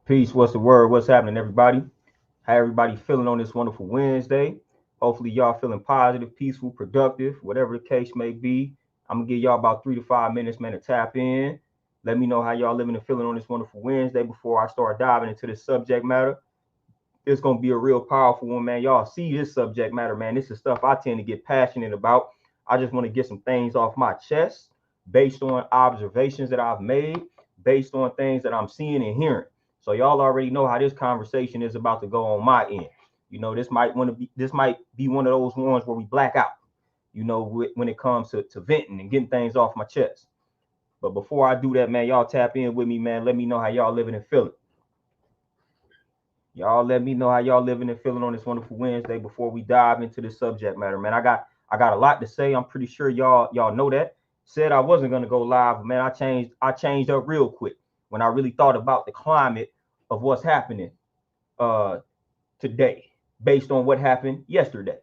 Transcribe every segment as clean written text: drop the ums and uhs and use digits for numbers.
Peace. What's the word? What's happening, everybody? How everybody feeling on this wonderful Wednesday? Hopefully, y'all feeling positive, peaceful, productive, whatever the case may be. I'm gonna give y'all about 3 to 5 minutes, man, to tap in. Let me know how y'all living and feeling on this wonderful Wednesday before I start diving into this subject matter. It's gonna be a real powerful one, man. Y'all see this subject matter, man. This is stuff I tend to get passionate about. I just want to get some things off my chest based on observations that I've made, based on things that I'm seeing and hearing. So y'all already know how this conversation is about to go on my end. This might be one of those ones where we black out. When it comes to venting and getting things off my chest. But before I do that, man, y'all tap in with me, man. Let me know how y'all living and feeling. Y'all let me know how y'all living and feeling on this wonderful Wednesday before we dive into this subject matter, man. I got a lot to say. I'm pretty sure y'all know that. Said I wasn't gonna go live, but man. I changed up real quick when I really thought about the climate of what's happening today, based on what happened yesterday.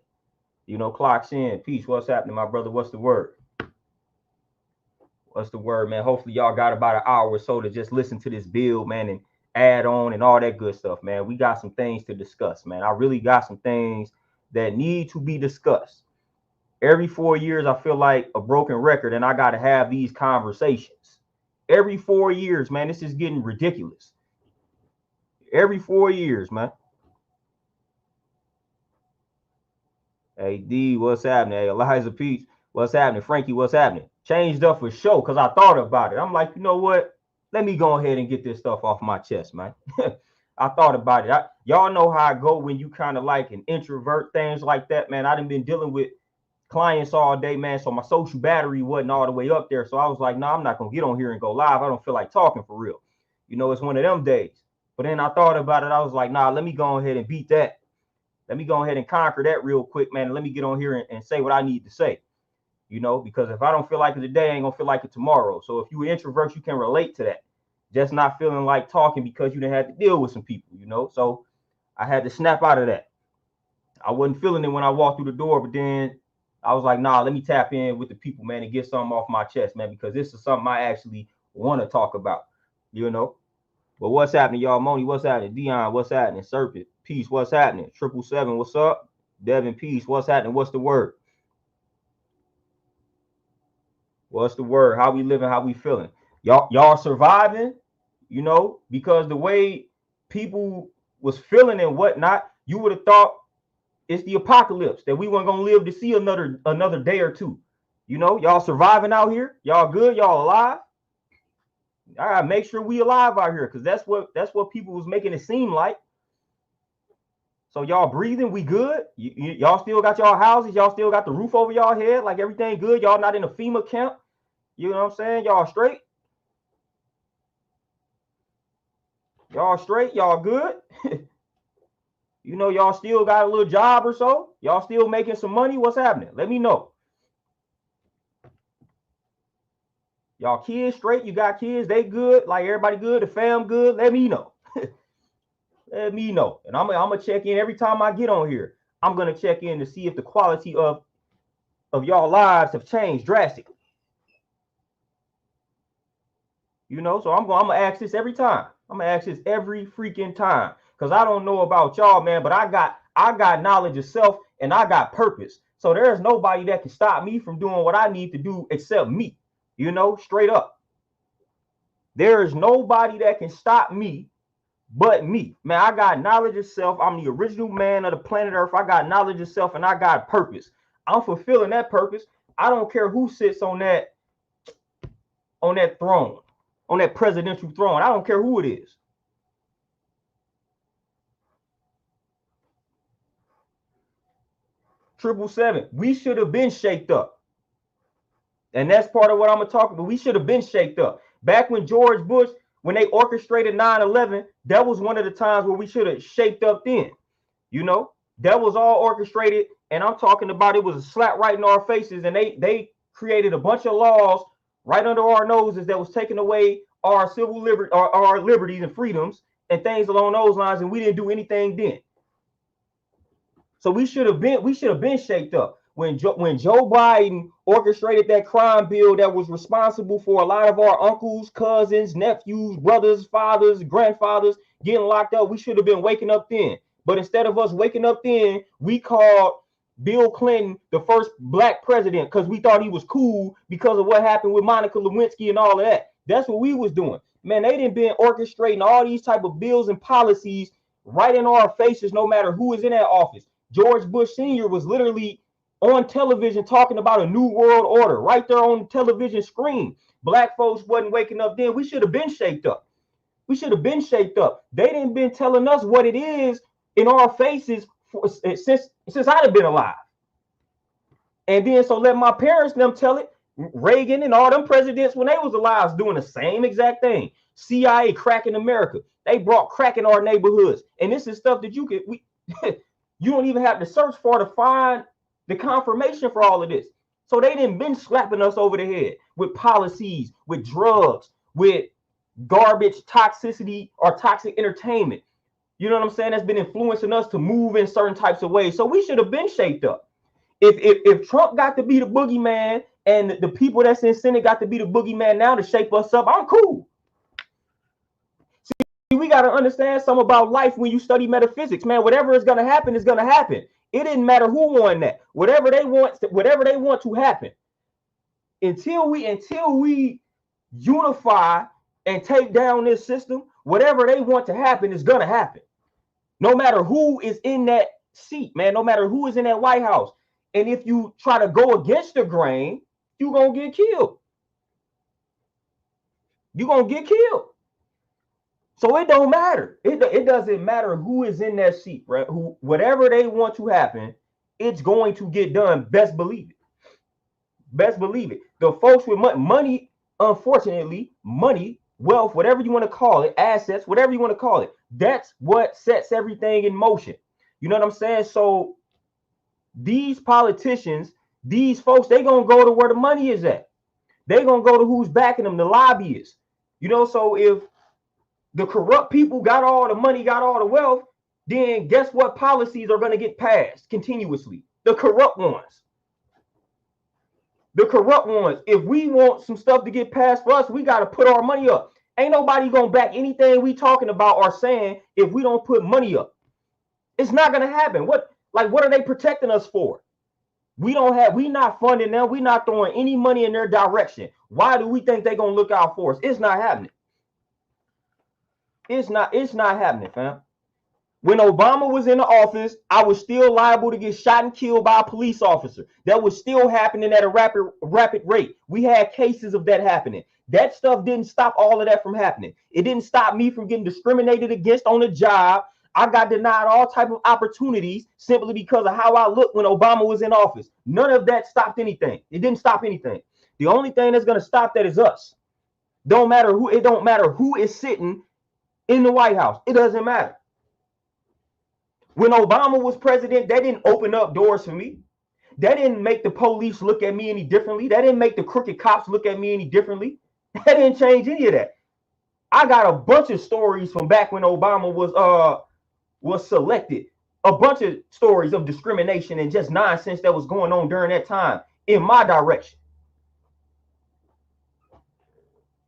Clocks in. Peace. What's happening, my brother? What's the word? What's the word, man? Hopefully y'all got about an hour or so to just listen to this build, man, and add on and all that good stuff, man. We got some things to discuss, man. I really got some things that need to be discussed. Every 4 years, I feel like a broken record, and I got to have these conversations. Every 4 years, man, this is getting ridiculous. Every 4 years, man. Hey, D, what's happening? Hey, Eliza Peach, what's happening? Frankie, what's happening? Changed up for show because I thought about it. I'm like, you know what? Let me go ahead and get this stuff off my chest, man. I thought about it. Y'all know how I go when you kind of like an introvert, things like that, man. I done been dealing with clients all day, man. So my social battery wasn't all the way up there. So I was like, no, I'm not going to get on here and go live. I don't feel like talking for real. It's one of them days. But then I thought about it. I was like, nah, let me go ahead and beat that. Let me go ahead and conquer that real quick, man. And let me get on here and say what I need to say. Because if I don't feel like it today, I ain't gonna feel like it tomorrow. So if you're an introvert, you can relate to that. Just not feeling like talking because you didn't have to deal with some people, So I had to snap out of that. I wasn't feeling it when I walked through the door, but then I was like, nah, let me tap in with the people, man, and get something off my chest, man, because this is something I actually want to talk about, But what's happening, y'all? Moni, what's happening? Dion, what's happening? Serpent, peace, what's happening? 777, what's up? Devin, peace, what's happening? What's the word? What's the word? How we living? How we feeling? Y'all surviving? Because the way people was feeling and whatnot, you would have thought it's the apocalypse, that we weren't gonna live to see another day or two. Y'all surviving out here? Y'all good? Y'all alive? All right, make sure we alive out here, because that's what people was making it seem like. So y'all breathing? We good? Y'all still got y'all houses? Y'all still got the roof over y'all head? Like everything good? Y'all not in a FEMA camp? You know what I'm saying? Y'all straight? Y'all straight? Y'all good? Y'all still got a little job or so? Y'all still making some money? What's happening? Let me know. Y'all kids straight? You got kids? They good? Like everybody good? The fam good? Let me know. Let me know. And I'm gonna check in every time I get on here. I'm gonna check in to see if the quality of y'all lives have changed drastically. So I'm gonna ask this every time. I'm gonna ask this every freaking time. Because I don't know about y'all, man, but I got knowledge of self and I got purpose. So there's nobody that can stop me from doing what I need to do except me. Straight up. There is nobody that can stop me but me. Man, I got knowledge of self. I'm the original man of the planet Earth. I got knowledge of self and I got purpose. I'm fulfilling that purpose. I don't care who sits on that throne, on that presidential throne. I don't care who it is. Triple seven. We should have been shaked up. And that's part of what I'm going to talk about. We should have been shaked up. Back when George Bush, when they orchestrated 9/11, that was one of the times where we should have shaped up then. That was all orchestrated. And I'm talking about, it was a slap right in our faces. And they created a bunch of laws right under our noses that was taking away our civil liberty, our liberties and freedoms and things along those lines. And we didn't do anything then. So we should have been shaped up. When Joe Biden orchestrated that crime bill that was responsible for a lot of our uncles, cousins, nephews, brothers, fathers, grandfathers getting locked up. We should have been waking up then. But instead of us waking up then, we called Bill Clinton the first black president because we thought he was cool because of what happened with Monica Lewinsky and all of that. That's what we was doing. Man, they didn't been orchestrating all these type of bills and policies right in our faces, no matter who is in that office. George Bush Sr. was literally on television talking about a new world order right there on the television screen. Black folks wasn't waking up then. We should have been shaped up. We should have been shaped up. They didn't been telling us what it is in our faces since I'd have been alive. And then so let my parents them tell it. Reagan and all them presidents when they was alive was doing the same exact thing. CIA cracking America. They brought crack in our neighborhoods. And this is stuff that you could you don't even have to search for to find the confirmation for all of this. So they didn't been slapping us over the head with policies, with drugs, with garbage toxicity or toxic entertainment. You know what I'm saying? That's been influencing us to move in certain types of ways. So we should have been shaped up. If Trump got to be the boogeyman and the people that's in Senate got to be the boogeyman now to shape us up, I'm cool. See, we got to understand something about life when you study metaphysics, man. Whatever is going to happen is going to happen. It didn't matter who won that. Whatever they want to happen. Until we unify and take down this system, whatever they want to happen is going to happen. No matter who is in that seat, man, no matter who is in that White House. And if you try to go against the grain, you're going to get killed. You're going to get killed. So it don't matter. It doesn't matter who is in that seat, right? Whatever they want to happen, it's going to get done. Best believe it. Best believe it. The folks with money, unfortunately, money, wealth, whatever you want to call it, assets, whatever you want to call it, that's what sets everything in motion. You know what I'm saying? So these politicians, these folks, they gonna go to where the money is at. They gonna go to who's backing them, the lobbyists. You know, so if the corrupt people got all the money, got all the wealth, then guess what policies are gonna get passed continuously? The corrupt ones. The corrupt ones. If we want some stuff to get passed for us, we got to put our money up. Ain't nobody gonna back anything we talking about or saying if we don't put money up. It's not gonna happen. What are they protecting us for? We not funding them. We not throwing any money in their direction. Why do we think they're gonna look out for us? It's not happening. It's not happening, fam. When Obama was in the office, I was still liable to get shot and killed by a police officer. That was still happening at a rapid rate. We had cases of that happening. That stuff didn't stop all of that from happening. It didn't stop me from getting discriminated against on the job. I got denied all type of opportunities simply because of how I looked when Obama was in office. None of that stopped anything. It didn't stop anything. The only thing that's going to stop that is us. It don't matter who is sitting in the White House. It doesn't matter. When Obama was president, that didn't open up doors for me. That didn't make the police look at me any differently. That didn't make the crooked cops look at me any differently. That didn't change any of that. I got a bunch of stories from back when Obama was selected. A bunch of stories of discrimination and just nonsense that was going on during that time in my direction.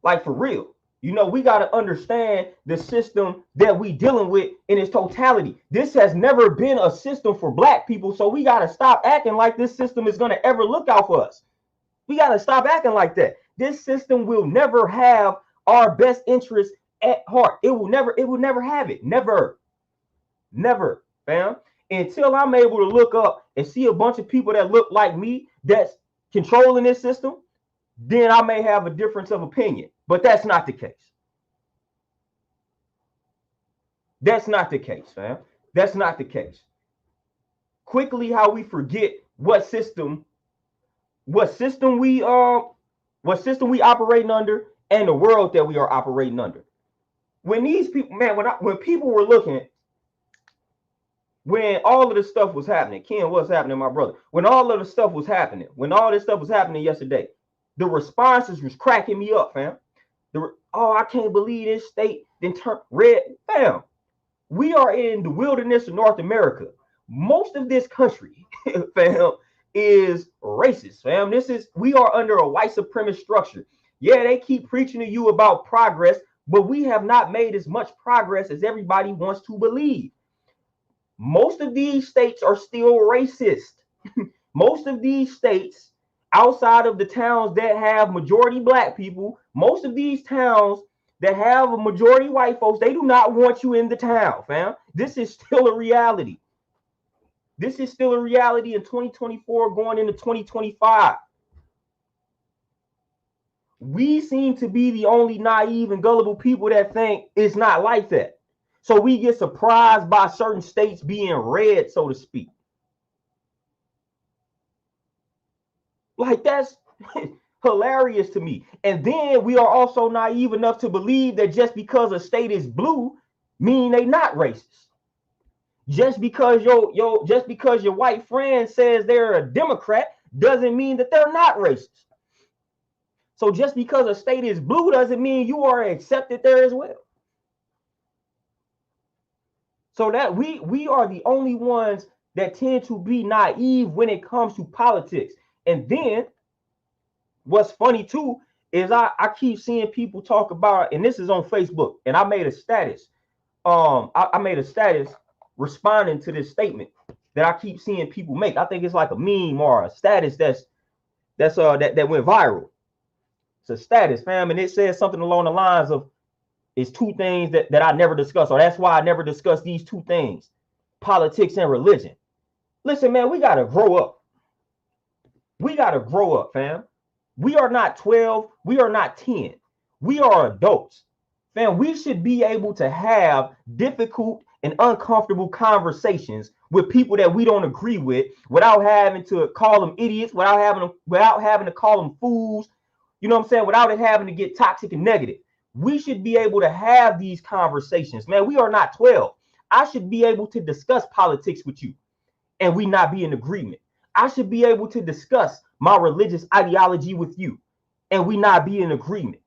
Like for real. You know, we got to understand the system that we dealing with in its totality. This has never been a system for black people, so we got to stop acting like this system is going to ever look out for us. We got to stop acting like that. This system will never have our best interests at heart. It will never have it. Never, fam. Until I'm able to look up and see a bunch of people that look like me that's controlling this system, then I may have a difference of opinion. But that's not the case. That's not the case, fam. That's not the case. Quickly, how we forget what system we operating under and the world that we are operating under. When these people, man, when people were looking, when all of this stuff was happening, Ken, what's happening, my brother? When all of this stuff was happening yesterday, the responses was cracking me up, fam. I can't believe this state then turned red. Fam, we are in the wilderness of North America. Most of this country, fam, is racist, fam. We are under a white supremacist structure. Yeah, they keep preaching to you about progress, but we have not made as much progress as everybody wants to believe. Most of these states are still racist. Most of these states, outside of the towns that have majority black people, most of these towns that have a majority white folks, they do not want you in the town, fam. This is still a reality. This is still a reality in 2024 going into 2025. We seem to be the only naive and gullible people that think it's not like that. So we get surprised by certain states being red, so to speak. Like, that's hilarious to me. And then we are also naive enough to believe that just because a state is blue mean they not racist. Just because your white friend says they're a Democrat doesn't mean that they're not racist. So just because a state is blue doesn't mean you are accepted there as well. So that we are the only ones that tend to be naive when it comes to politics. And then what's funny too is I keep seeing people talk about, and this is on Facebook, and I made a status. I made a status responding to this statement that I keep seeing people make. I think it's like a meme or a status that went viral. It's a status, fam, and it says something along the lines of, it's two things that I never discuss, or that's why I never discuss these two things, politics and religion. Listen, man, we got to grow up. We got to grow up, fam. We are not 12. We are not 10. We are adults. Fam, we should be able to have difficult and uncomfortable conversations with people that we don't agree with without having to call them idiots, without having to call them fools, you know what I'm saying, without it having to get toxic and negative. We should be able to have these conversations. Man, we are not 12. I should be able to discuss politics with you and we not be in agreement. I should be able to discuss my religious ideology with you and we not be in agreement.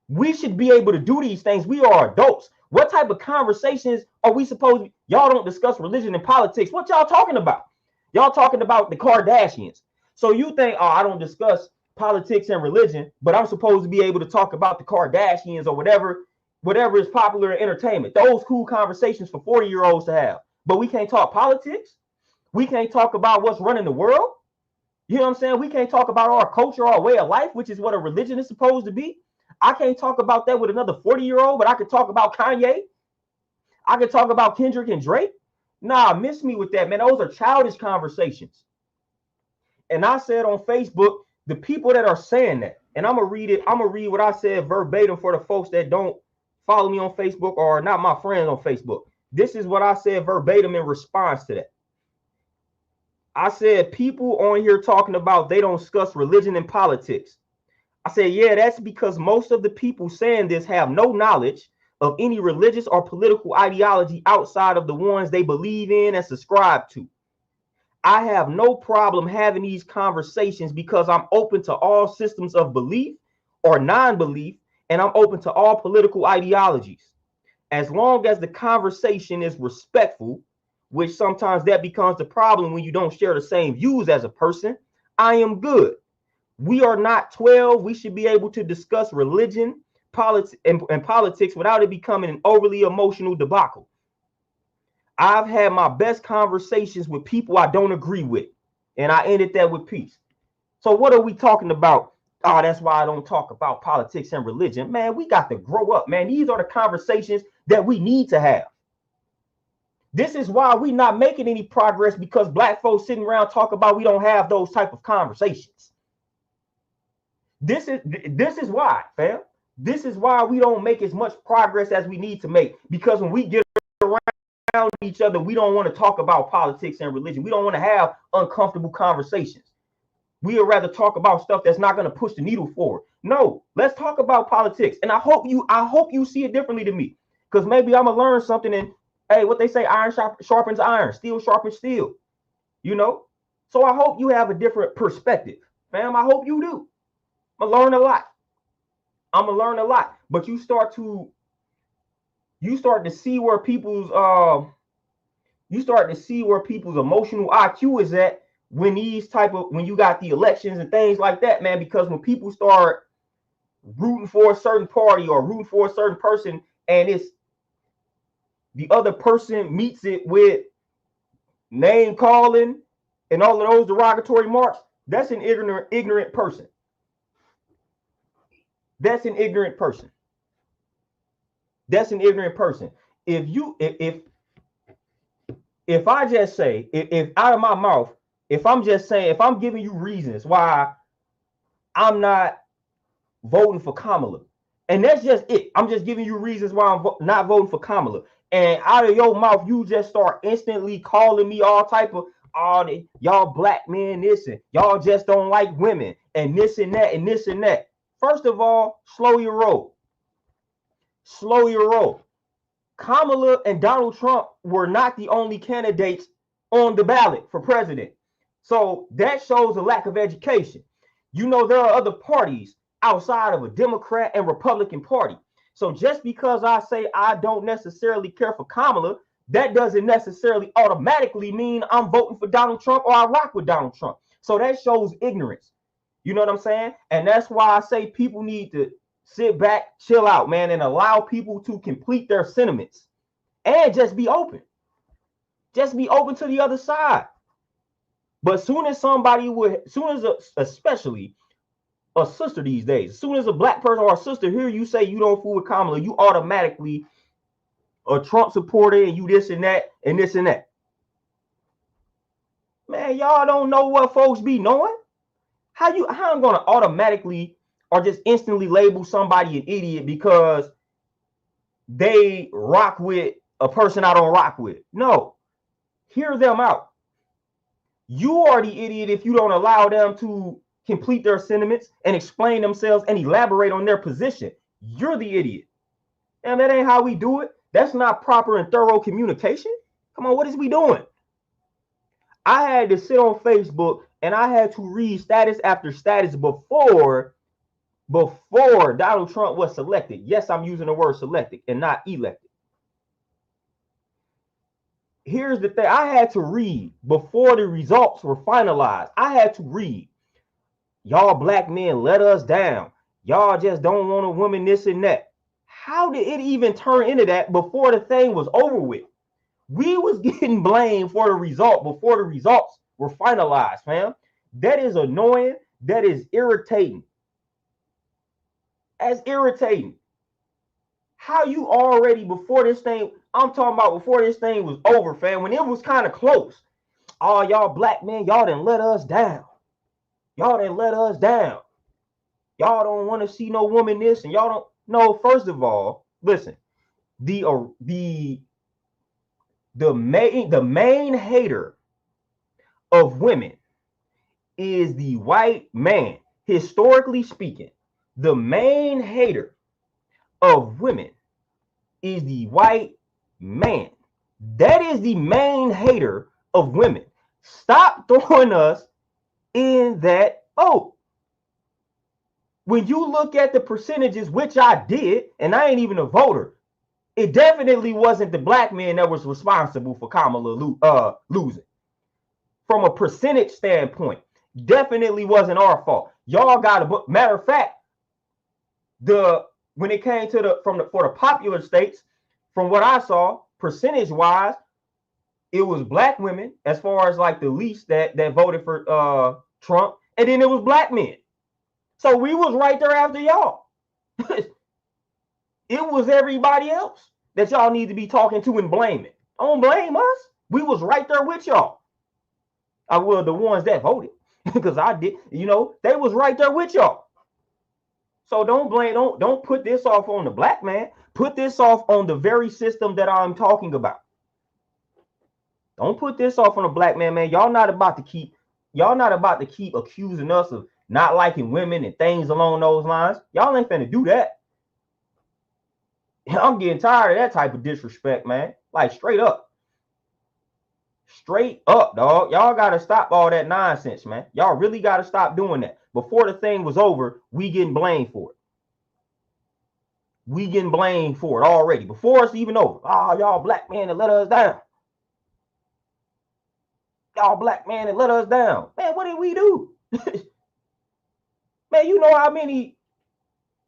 We should be able to do these things. We are adults. What type of conversations are we supposed to? Y'all don't discuss religion and politics. What y'all talking about? Y'all talking about the Kardashians. So you think, oh, I don't discuss politics and religion, but I'm supposed to be able to talk about the Kardashians or whatever is popular in entertainment. Those cool conversations for 40-year-olds to have. But we can't talk politics. We can't talk about what's running the world. You know what I'm saying? We can't talk about our culture, our way of life, which is what a religion is supposed to be. I can't talk about that with another 40-year-old, but I could talk about Kanye. I could talk about Kendrick and Drake. Nah, miss me with that, man. Those are childish conversations. And I said on Facebook, the people that are saying that, and I'm gonna read it. I'm gonna read what I said verbatim for the folks that don't follow me on Facebook or are not my friends on Facebook. This is what I said verbatim in response to that. I said, people on here talking about they don't discuss religion and politics. I said, yeah, that's because most of the people saying this have no knowledge of any religious or political ideology outside of the ones they believe in and subscribe to. I have no problem having these conversations because I'm open to all systems of belief or non-belief, and I'm open to all political ideologies. As long as the conversation is respectful, which sometimes that becomes the problem when you don't share the same views as a person, I am good. We are not 12. We should be able to discuss religion, politics, and politics without it becoming an overly emotional debacle. I've had my best conversations with people I don't agree with, and I ended that with peace. So what are we talking about? Oh, that's why I don't talk about politics and religion. Man, we got to grow up, man. These are the conversations that we need to have. This is why we're not making any progress, because black folks sitting around talk about we don't have those type of conversations. This is why, fam. This is why we don't make as much progress as we need to make, because when we get around each other, we don't want to talk about politics and religion. We don't want to have uncomfortable conversations. We would rather talk about stuff that's not going to push the needle forward. No, let's talk about politics. And I hope you see it differently to me, because maybe I'm gonna learn something. And hey, what they say, iron sharpens iron, steel sharpens steel. You know, so I hope you have a different perspective, fam. I hope you do. I'm gonna learn a lot. But you start to see where people's emotional IQ is at when you got the elections and things like that, man. Because when people start rooting for a certain party or rooting for a certain person, and it's the other person meets it with name calling and all of those derogatory marks, that's an ignorant person. That's an ignorant person. That's an ignorant person. If I just say, if out of my mouth, if I'm just saying, if I'm giving you reasons why I'm not voting for Kamala, and that's just it. I'm just giving you reasons why I'm not voting for Kamala. And out of your mouth, you just start instantly calling me all type of, y'all black men, this, and y'all just don't like women, and this and that, and this and that. First of all, slow your roll. Slow your roll. Kamala and Donald Trump were not the only candidates on the ballot for president. So that shows a lack of education. You know, there are other parties outside of a Democrat and Republican party. So just because I say I don't necessarily care for Kamala, that doesn't necessarily automatically mean I'm voting for Donald Trump or I rock with Donald Trump. So that shows ignorance. You know what I'm saying? And that's why I say people need to sit back, chill out, man, and allow people to complete their sentiments and just be open. Just be open to the other side. But soon as somebody would, especially a sister these days, as soon as a black person or a sister hear you say you don't fool with Kamala, you automatically a Trump supporter and you this and that and this and that. Man, y'all don't know what folks be knowing. How I'm gonna automatically or just instantly label somebody an idiot because they rock with a person I don't rock with? No. Hear them out. You are the idiot if you don't allow them to complete their sentiments and explain themselves and elaborate on their position. You're the idiot. And that ain't how we do it. That's not proper and thorough communication. Come on, what is we doing? I had to sit on Facebook and I had to read status after status before Donald Trump was selected. Yes, I'm using the word selected and not elected. Here's the thing. I had to read before the results were finalized. I had to read. Y'all black men let us down. Y'all just don't want a woman, this and that. How did it even turn into that before the thing was over with? We was getting blamed for the result before the results were finalized, fam. That is annoying. That is irritating. That's irritating. How you already before this thing, I'm talking about before this thing was over, fam, when it was kind of close. Oh, y'all black men, y'all didn't let us down. Y'all didn't let us down. Y'all don't want to see no woman this, and y'all don't. No, first of all, listen. The main hater of women is the white man. Historically speaking, the main hater of women is the white man. That is the main hater of women. Stop throwing us in that boat. When you look at the percentages, which I did, and I ain't even a voter, it definitely wasn't the black man that was responsible for Kamala losing. From a percentage standpoint, definitely wasn't our fault. Y'all got a matter of fact, when it came to for the popular states, from what I saw, percentage wise, it was black women as far as like the least that voted for Trump, and then it was black men. So we was right there after y'all. It was everybody else that y'all need to be talking to and blaming. Don't blame us. We was right there with y'all. I was the ones that voted because I did. You know, they was right there with y'all. So don't blame. Don't put this off on the black man. Put this off on the very system that I'm talking about. Don't put this off on the black man, man. Y'all not about to keep accusing us of not liking women and things along those lines. Y'all ain't finna do that. I'm getting tired of that type of disrespect, man. Like straight up. Straight up, dog. Y'all got to stop all that nonsense, man. Y'all really got to stop doing that. Before the thing was over, we getting blamed for it. We getting blamed for it already. Before it's even over. Oh, y'all black men that let us down. Y'all black man that let us down. Man, what did we do? Man, you know how many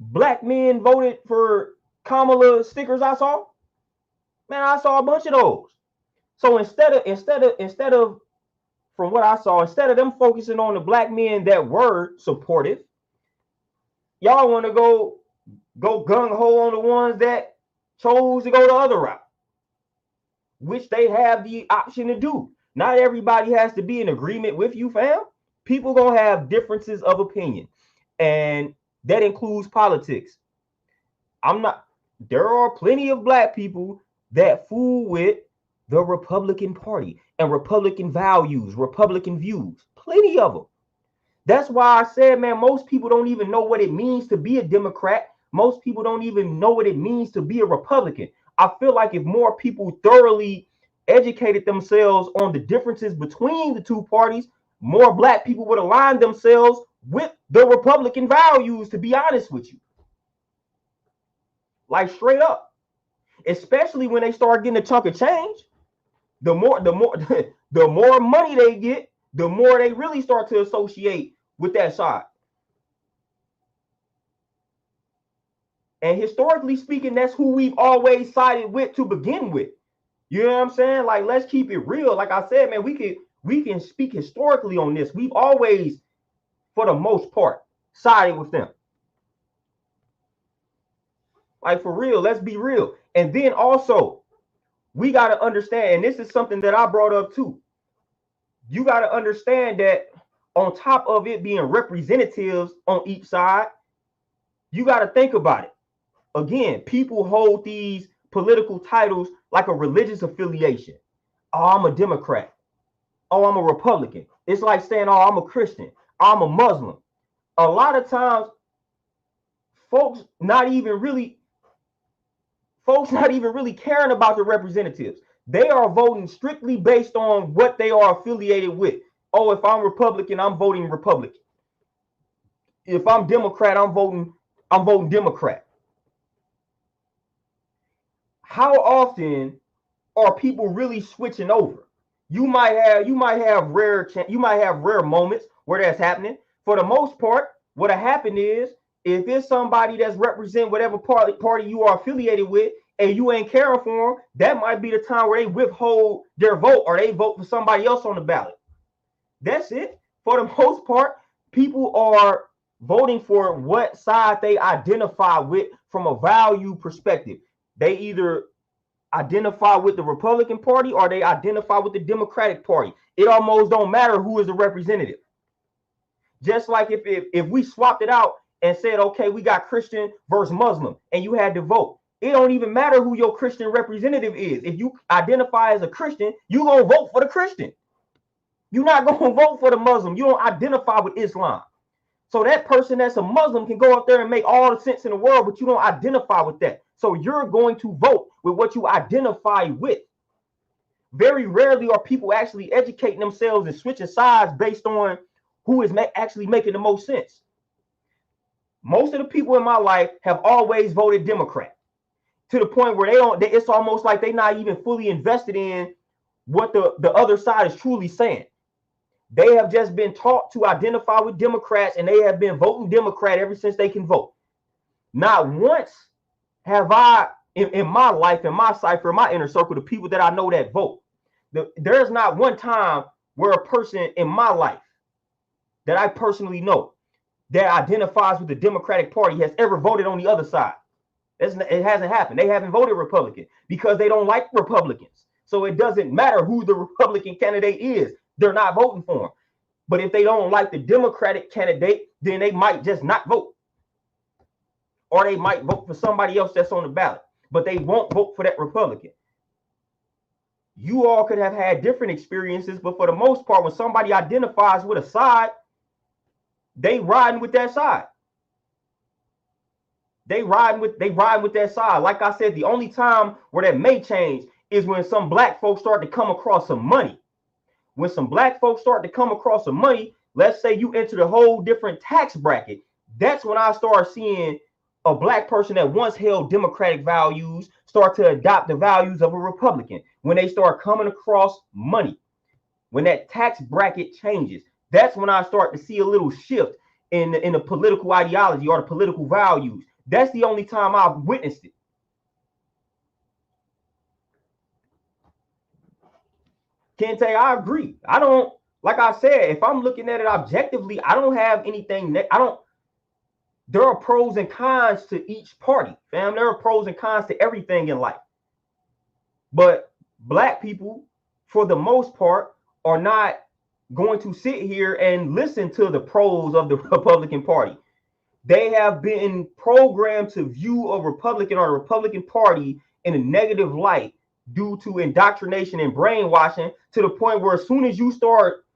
Black men voted for Kamala stickers. I saw, man, I saw a bunch of those. So instead of from what I saw, instead of them focusing on the black men that were supportive, y'all want to go gung ho on the ones that chose to go the other route, which they have the option to do. Not everybody has to be in agreement with you, fam. People gonna have differences of opinion, and that includes politics. I'm not. There are plenty of black people that fool with the Republican Party and Republican values, Republican views. Plenty of them. That's why I said, man, most people don't even know what it means to be a Democrat. Most people don't even know what it means to be a Republican. I feel like if more people thoroughly educated themselves on the differences between the two parties, more black people would align themselves with the Republican values, to be honest with you. Like straight up. Especially when they start getting a chunk of change. The more the more money they get, the more they really start to associate with that side. And historically speaking, that's who we've always sided with to begin with. You know what I'm saying? Like, let's keep it real. Like I said, man, we can speak historically on this. We've always, for the most part, sided with them. Like, for real, let's be real. And then also, we got to understand, and this is something that I brought up too. You got to understand that on top of it being representatives on each side, you got to think about it. Again, people hold these political titles like a religious affiliation. Oh, I'm a Democrat. Oh, I'm a Republican. It's like saying, oh, I'm a Christian. I'm a Muslim. A lot of times, folks not even really caring about the representatives. They are voting strictly based on what they are affiliated with. Oh, if I'm Republican, I'm voting Republican. If I'm Democrat, I'm voting Democrat. How often are people really switching over? You might have rare moments where that's happening. For the most part, what'll happen is, if it's somebody that's represent whatever party you are affiliated with, and you ain't caring for them, that might be the time where they withhold their vote or they vote for somebody else on the ballot. That's it. For the most part, people are voting for what side they identify with from a value perspective. They either identify with the Republican Party or they identify with the Democratic Party. It almost don't matter who is the representative. Just like if we swapped it out and said, okay, we got Christian versus Muslim, and you had to vote. It don't even matter who your Christian representative is. If you identify as a Christian, you're going to vote for the Christian. You're not going to vote for the Muslim. You don't identify with Islam. So that person that's a Muslim can go up there and make all the sense in the world, but you don't identify with that. So you're going to vote with what you identify with. Very rarely are people actually educating themselves and switching sides based on who is actually making the most sense. Most of the people in my life have always voted Democrat, to the point where it's almost like they're not even fully invested in what the other side is truly saying. They have just been taught to identify with Democrats, and they have been voting Democrat ever since they can vote. Not once have I, in my life, in my cipher, in my inner circle, the people that I know that vote, there's not one time where a person in my life that I personally know that identifies with the Democratic Party has ever voted on the other side. It hasn't happened. They haven't voted Republican because they don't like Republicans. So it doesn't matter who the Republican candidate is. They're not voting for him. But if they don't like the Democratic candidate, then they might just not vote. Or they might vote for somebody else that's on the ballot. But they won't vote for that Republican. You all could have had different experiences, but for the most part, when somebody identifies with a side, they riding with that side. They riding with that side. Like I said, the only time where that may change is when some black folks start to come across some money. When some black folks start to come across some money, let's say you enter a whole different tax bracket, that's when I start seeing a black person that once held Democratic values start to adopt the values of a Republican. When they start coming across money, when that tax bracket changes, that's when I start to see a little shift in the political ideology or the political values. That's the only time I've witnessed it. Kente, I agree. I don't, like I said, if I'm looking at it objectively, I don't have anything. There are pros and cons to each party, fam. There are pros and cons to everything in life. But black people, for the most part, are not going to sit here and listen to the pros of the Republican Party. They have been programmed to view a Republican or a Republican Party in a negative light due to indoctrination and brainwashing, to the point where as soon as you start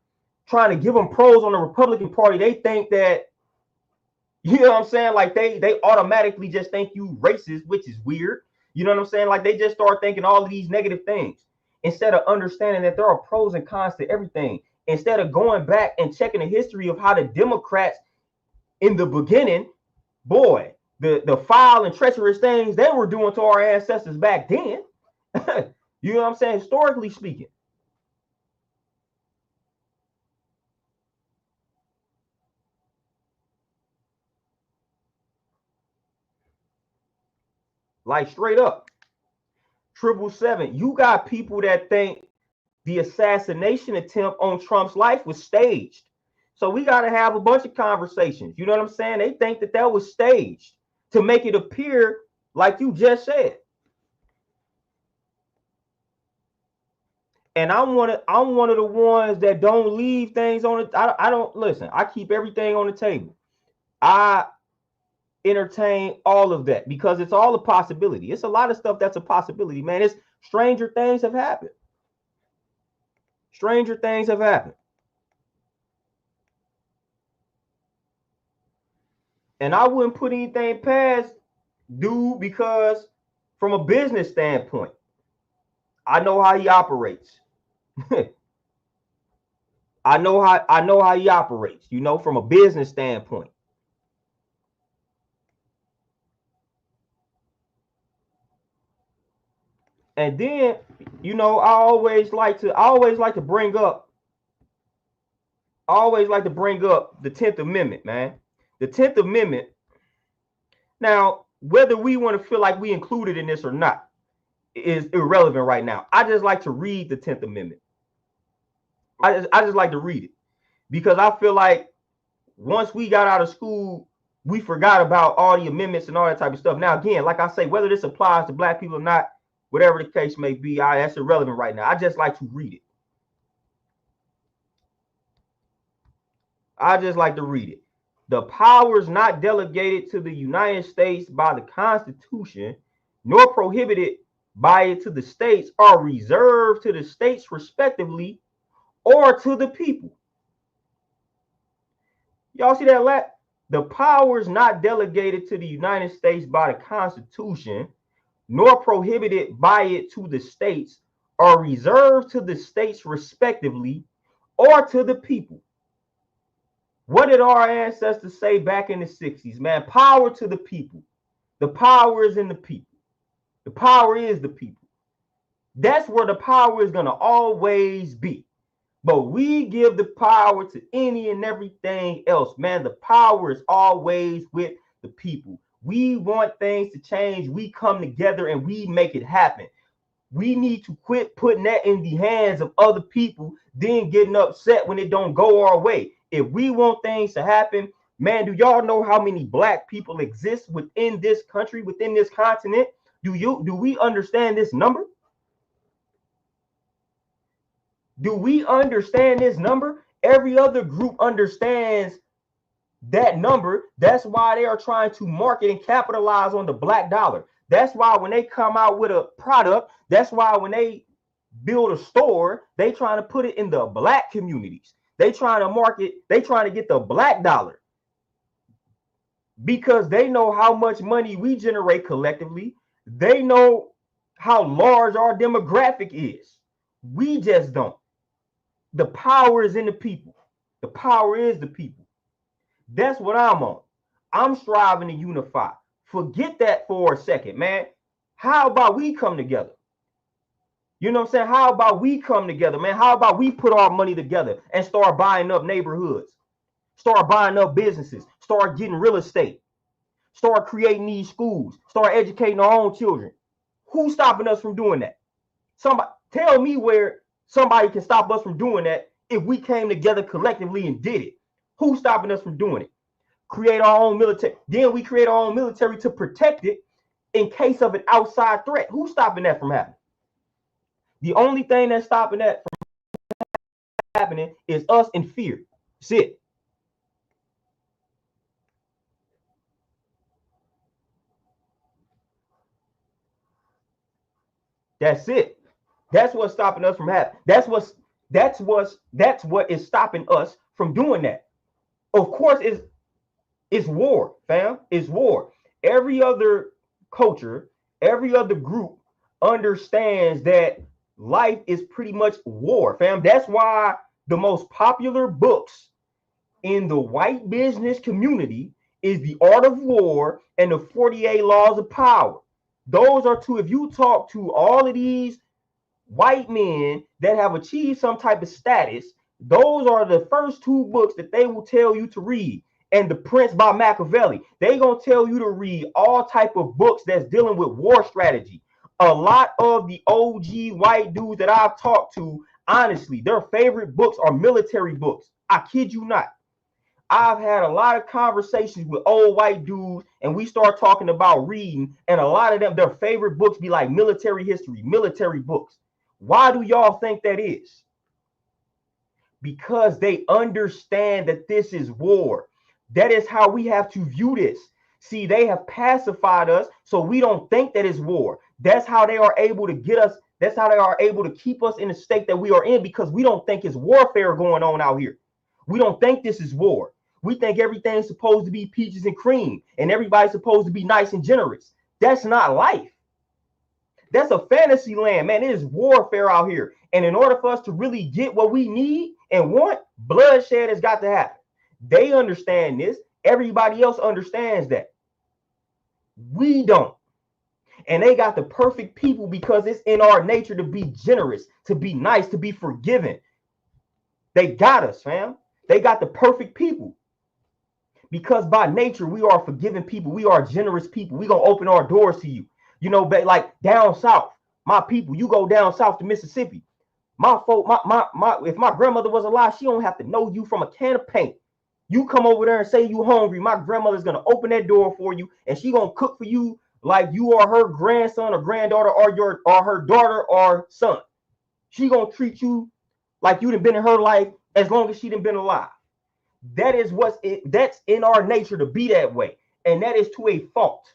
trying to give them pros on the Republican Party, they think that, you know what I'm saying? Like they automatically just think you racist, which is weird. You know what I'm saying? Like they just start thinking all of these negative things instead of understanding that there are pros and cons to everything. Instead of going back and checking the history of how the Democrats in the beginning, boy, the foul and treacherous things they were doing to our ancestors back then. You know what I'm saying? Historically speaking. Like straight up. 777. You got people that think the assassination attempt on Trump's life was staged. So we got to have a bunch of conversations. You know what I'm saying? They think that that was staged to make it appear like you just said. And I'm one of the ones that don't leave things on it. I don't listen. I keep everything on the table. I entertain all of that because it's all a possibility. It's a lot of stuff that's a possibility, man. It's stranger things have happened. Stranger things have happened. And I wouldn't put anything past dude because from a business standpoint, I know how he operates. I know how he operates, you know, from a business standpoint. And then, you know, I always like to bring up the 10th Amendment, man. The 10th Amendment. Now, whether we want to feel like we included in this or not is irrelevant right now. I just like to read the 10th Amendment. I just like to read it because I feel like once we got out of school, we forgot about all the amendments and all that type of stuff. Now, again, like I say, whether this applies to black people or not, whatever the case may be, that's irrelevant right now. I just like to read it. I just like to read it. The powers not delegated to the United States by the Constitution, nor prohibited by it to the states, are reserved to the states respectively or to the people. Y'all see that? The powers not delegated to the United States by the Constitution, nor prohibited by it to the states, are reserved to the states respectively or to the people. What did our ancestors say back in the 60s, man? Power to the people. The power is in the people. The power is the people. That's where the power is going to always be. But we give the power to any and everything else, man. The power is always with the people. We want things to change. We come together and we make it happen. We need to quit putting that in the hands of other people, then getting upset when it don't go our way. If we want things to happen, man, do y'all know how many black people exist within this country, within this continent? Do we understand this number? Do we understand this number? Every other group understands that number. That's why they are trying to market and capitalize on the black dollar. That's why when they come out with a product, that's why when they build a store, they trying to put it in the black communities. They trying to market, they trying to get the black dollar because they know how much money we generate collectively. They know how large our demographic is. We just don't. The power is in the people. The power is the people. That's what I'm on. I'm striving to unify. Forget that for a second, man. How about we come together? You know what I'm saying? How about we come together, man? How about we put our money together and start buying up neighborhoods? Start buying up businesses. Start getting real estate. Start creating these schools. Start educating our own children. Who's stopping us from doing that? Somebody tell me where somebody can stop us from doing that if we came together collectively and did it. Who's stopping us from doing it? Create our own military. Then we create our own military to protect it in case of an outside threat. Who's stopping that from happening? The only thing that's stopping that from happening is us in fear. That's it. That's it. That's what's stopping us from happening. That's what is stopping us from doing that. Of course, it's war, fam. It's war. Every other culture, every other group understands that life is pretty much war, fam. That's why the most popular books in the white business community is The Art of War and the 48 Laws of Power. Those are two. If you talk to all of these white men that have achieved some type of status, those are the first two books that they will tell you to read. And The Prince by Machiavelli. They gonna tell you to read all type of books that's dealing with war strategy. A lot of the OG white dudes that I've talked to, honestly, their favorite books are military books. I kid you not. I've had a lot of conversations with old white dudes, and we start talking about reading, and a lot of them, their favorite books be like military history, military books. Why do y'all think that is? Because they understand that this is war. That is how we have to view this. See, they have pacified us so we don't think that it's war. That's how they are able to get us. That's how they are able to keep us in the state that we are in, because we don't think it's warfare going on out here. We don't think this is war. We think everything's supposed to be peaches and cream and everybody's supposed to be nice and generous. That's not life. That's a fantasy land, man. It is warfare out here. And in order for us to really get what we need and want, bloodshed has got to happen. They understand this. Everybody else understands that. We don't. And they got the perfect people because it's in our nature to be generous, to be nice, to be forgiving. They got us, fam. They got the perfect people. Because by nature, we are forgiving people. We are generous people. We're going to open our doors to you. You know, like down south, my people, you go down south to Mississippi. My folk, if my grandmother was alive, she don't have to know you from a can of paint. You come over there and say you hungry, my grandmother's going to open that door for you, and she going to cook for you like you are her grandson or granddaughter or her daughter or son. She going to treat you like you done been in her life as long as she done been alive. That is that's in our nature to be that way. And that is to a fault.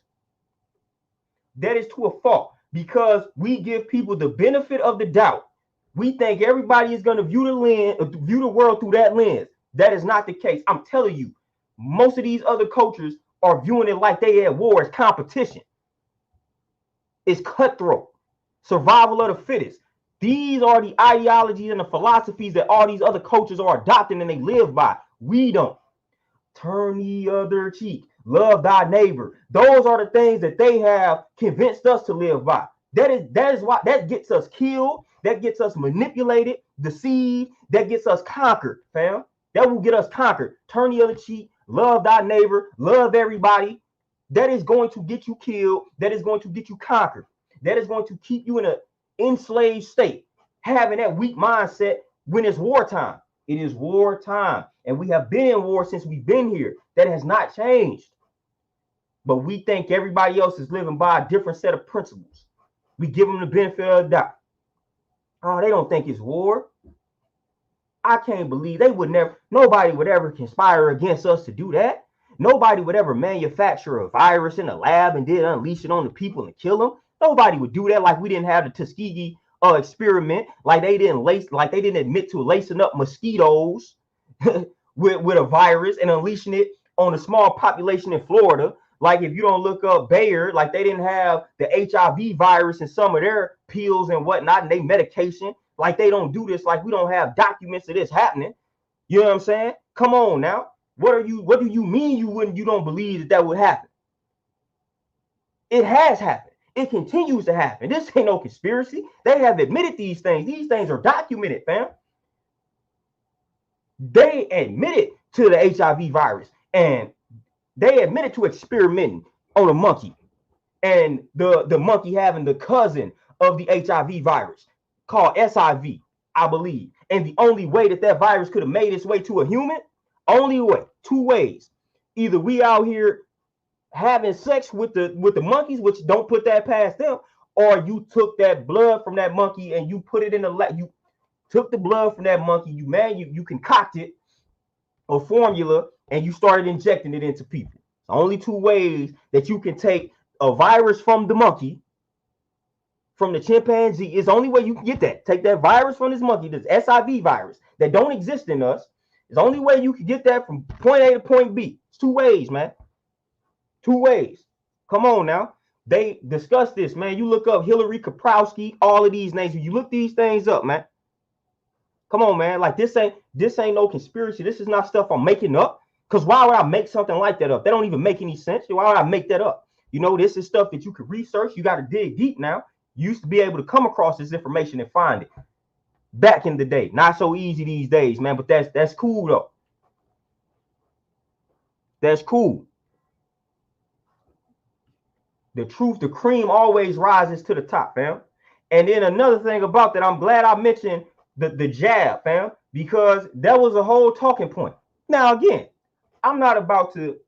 That is to a fault because we give people the benefit of the doubt. We think everybody is going to view the world through that lens. That is not the case. I'm telling you, most of these other cultures are viewing it like they at war. It's competition. It's cutthroat. Survival of the fittest. These are the ideologies and the philosophies that all these other cultures are adopting and they live by. We don't. Turn the other cheek. Love thy neighbor. Those are the things that they have convinced us to live by. That is why that gets us killed. That gets us manipulated, deceived. That gets us conquered, fam. That will get us conquered. Turn the other cheek. Love thy neighbor. Love everybody. That is going to get you killed. That is going to get you conquered. That is going to keep you in an enslaved state, having that weak mindset when it's wartime. It is wartime, and we have been in war since we've been here. That has not changed. But we think everybody else is living by a different set of principles. We give them the benefit of the doubt. Oh, they don't think it's war. I can't believe nobody would ever conspire against us to do that. Nobody would ever manufacture a virus in a lab and then unleash it on the people and kill them. Nobody would do that. Like we didn't have the Tuskegee experiment. Like they didn't admit to lacing up mosquitoes with a virus and unleashing it on a small population in Florida. Like if you don't look up Bayer, like they didn't have the HIV virus in some of their pills and whatnot and they medication. Like they don't do this. Like we don't have documents of this happening. You know what I'm saying? Come on now. What do you mean you don't believe that would happen? It has happened. It continues to happen. This ain't no conspiracy. They have admitted these things. These things are documented, fam. They admitted to the HIV virus. And they admitted to experimenting on a monkey, and the monkey having the cousin of the HIV virus called SIV, I believe. And the only way that virus could have made its way to a human, only way, two ways. Either we out here having sex with the monkeys, which don't put that past them, or you took that blood from that monkey and you put it in the lab. You took the blood from that monkey, you concocted a formula and you started injecting it into people. Only two ways that you can take a virus from the monkey, from the chimpanzee, is the only way you can get that. Take that virus from this monkey, this SIV virus that don't exist in us. It's the only way you can get that from point A to point B. It's two ways, man. Two ways. Come on now. They discuss this, man. You look up Hillary Kaprowski, all of these names. You look these things up, man. Come on, man. Like this ain't no conspiracy. This is not stuff I'm making up. Because why would I make something like that up? That don't even make any sense. Why would I make that up? You know, this is stuff that you could research. You got to dig deep now. You used to be able to come across this information and find it back in the day. Not so easy these days, man. But that's cool though. That's cool. The truth, the cream always rises to the top, fam. And then another thing about that, I'm glad I mentioned the jab, fam, because that was a whole talking point. Now again, I'm not about to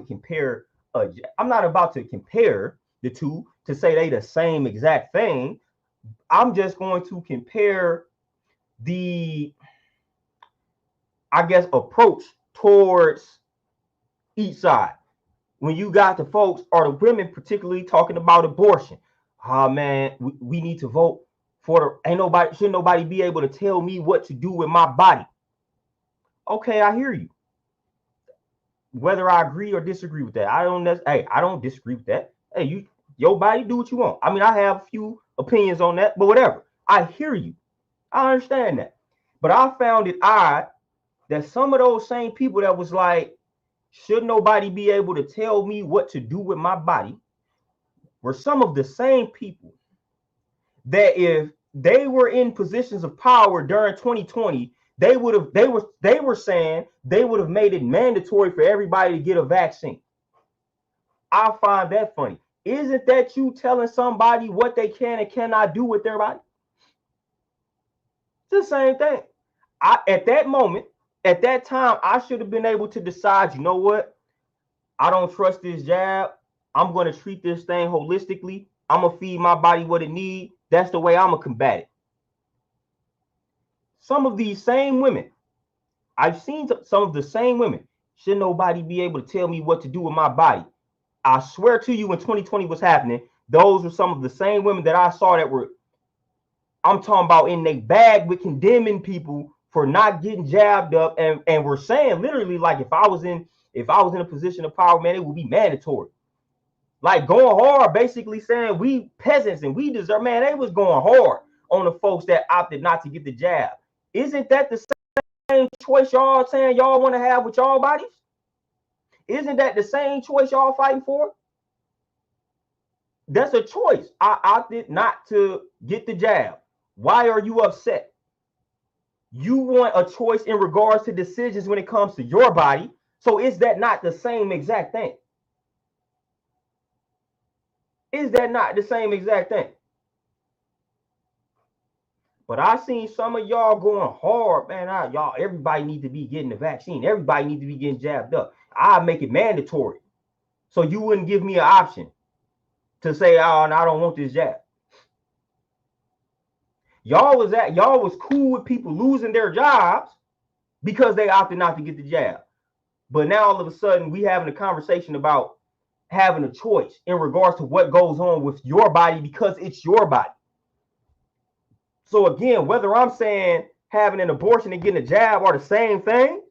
compare the two to say they the same exact thing. I'm just going to compare the, I guess, approach towards each side. When you got the folks or the women particularly talking about abortion, man, we need to vote for the, shouldn't nobody be able to tell me what to do with my body. Okay, I hear you. Whether I agree or disagree with that, I don't disagree with that. Hey, your body, do what you want. I mean, I have a few opinions on that, but whatever. I hear you. I understand that. But I found it odd that some of those same people that was like, should nobody be able to tell me what to do with my body, were some of the same people that if they were in positions of power during 2020, they were saying they would have made it mandatory for everybody to get a vaccine. I find that funny. Isn't that you telling somebody what they can and cannot do with their body? It's the same thing. At that moment, at that time, I should have been able to decide, you know what? I don't trust this jab. I'm going to treat this thing holistically. I'm going to feed my body what it needs. That's the way I'm going to combat it. Some of these same women, I've seen some of the same women, should nobody be able to tell me what to do with my body? I swear to you, when 2020 was happening, those were some of the same women that I saw that were, I'm talking about, in their bag with condemning people for not getting jabbed up, and we're saying literally, like, if I was in a position of power, man, it would be mandatory. Like going hard, basically saying we peasants and we deserve, man, they was going hard on the folks that opted not to get the jab. Isn't that the same choice y'all saying y'all want to have with y'all bodies? Isn't that the same choice y'all fighting for? That's a choice. I opted not to get the jab. Why are you upset? You want a choice in regards to decisions when it comes to your body. So is that not the same exact thing? Is that not the same exact thing? But I seen some of y'all going hard, man. Y'all, everybody need to be getting the vaccine. Everybody need to be getting jabbed up. I make it mandatory. So you wouldn't give me an option to say, oh, no, I don't want this jab. Y'all was cool with people losing their jobs because they opted not to get the jab. But now all of a sudden we having a conversation about having a choice in regards to what goes on with your body because it's your body. So again, whether I'm saying having an abortion and getting a jab are the same thing,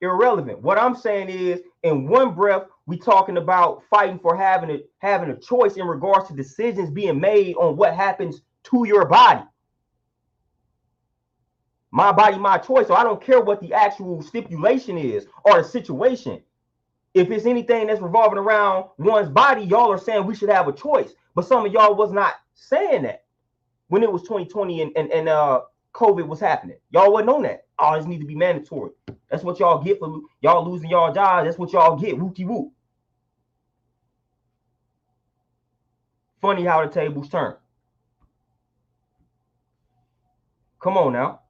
irrelevant. What I'm saying is, in one breath, we talking about fighting for having a choice in regards to decisions being made on what happens to your body. My body, my choice. So I don't care what the actual stipulation is or the situation. If it's anything that's revolving around one's body, y'all are saying we should have a choice. But some of y'all was not saying that when it was 2020 and COVID was happening. Y'all wasn't on that. Oh, this need to be mandatory. That's what y'all get for y'all losing y'all jobs. That's what y'all get. Wooty woo. Funny how the tables turn. Come on now.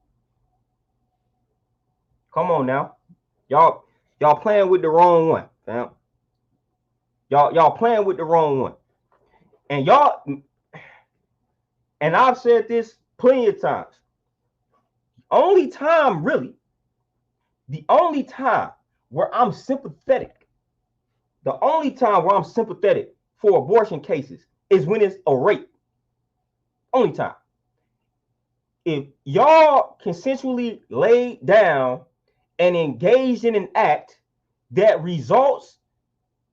Come on now. Y'all playing with the wrong one, fam. Y'all playing with the wrong one. And I've said this plenty of times. The only time where I'm sympathetic, for abortion cases is when it's a rape. Only time. If y'all consensually laid down and engaged in an act that results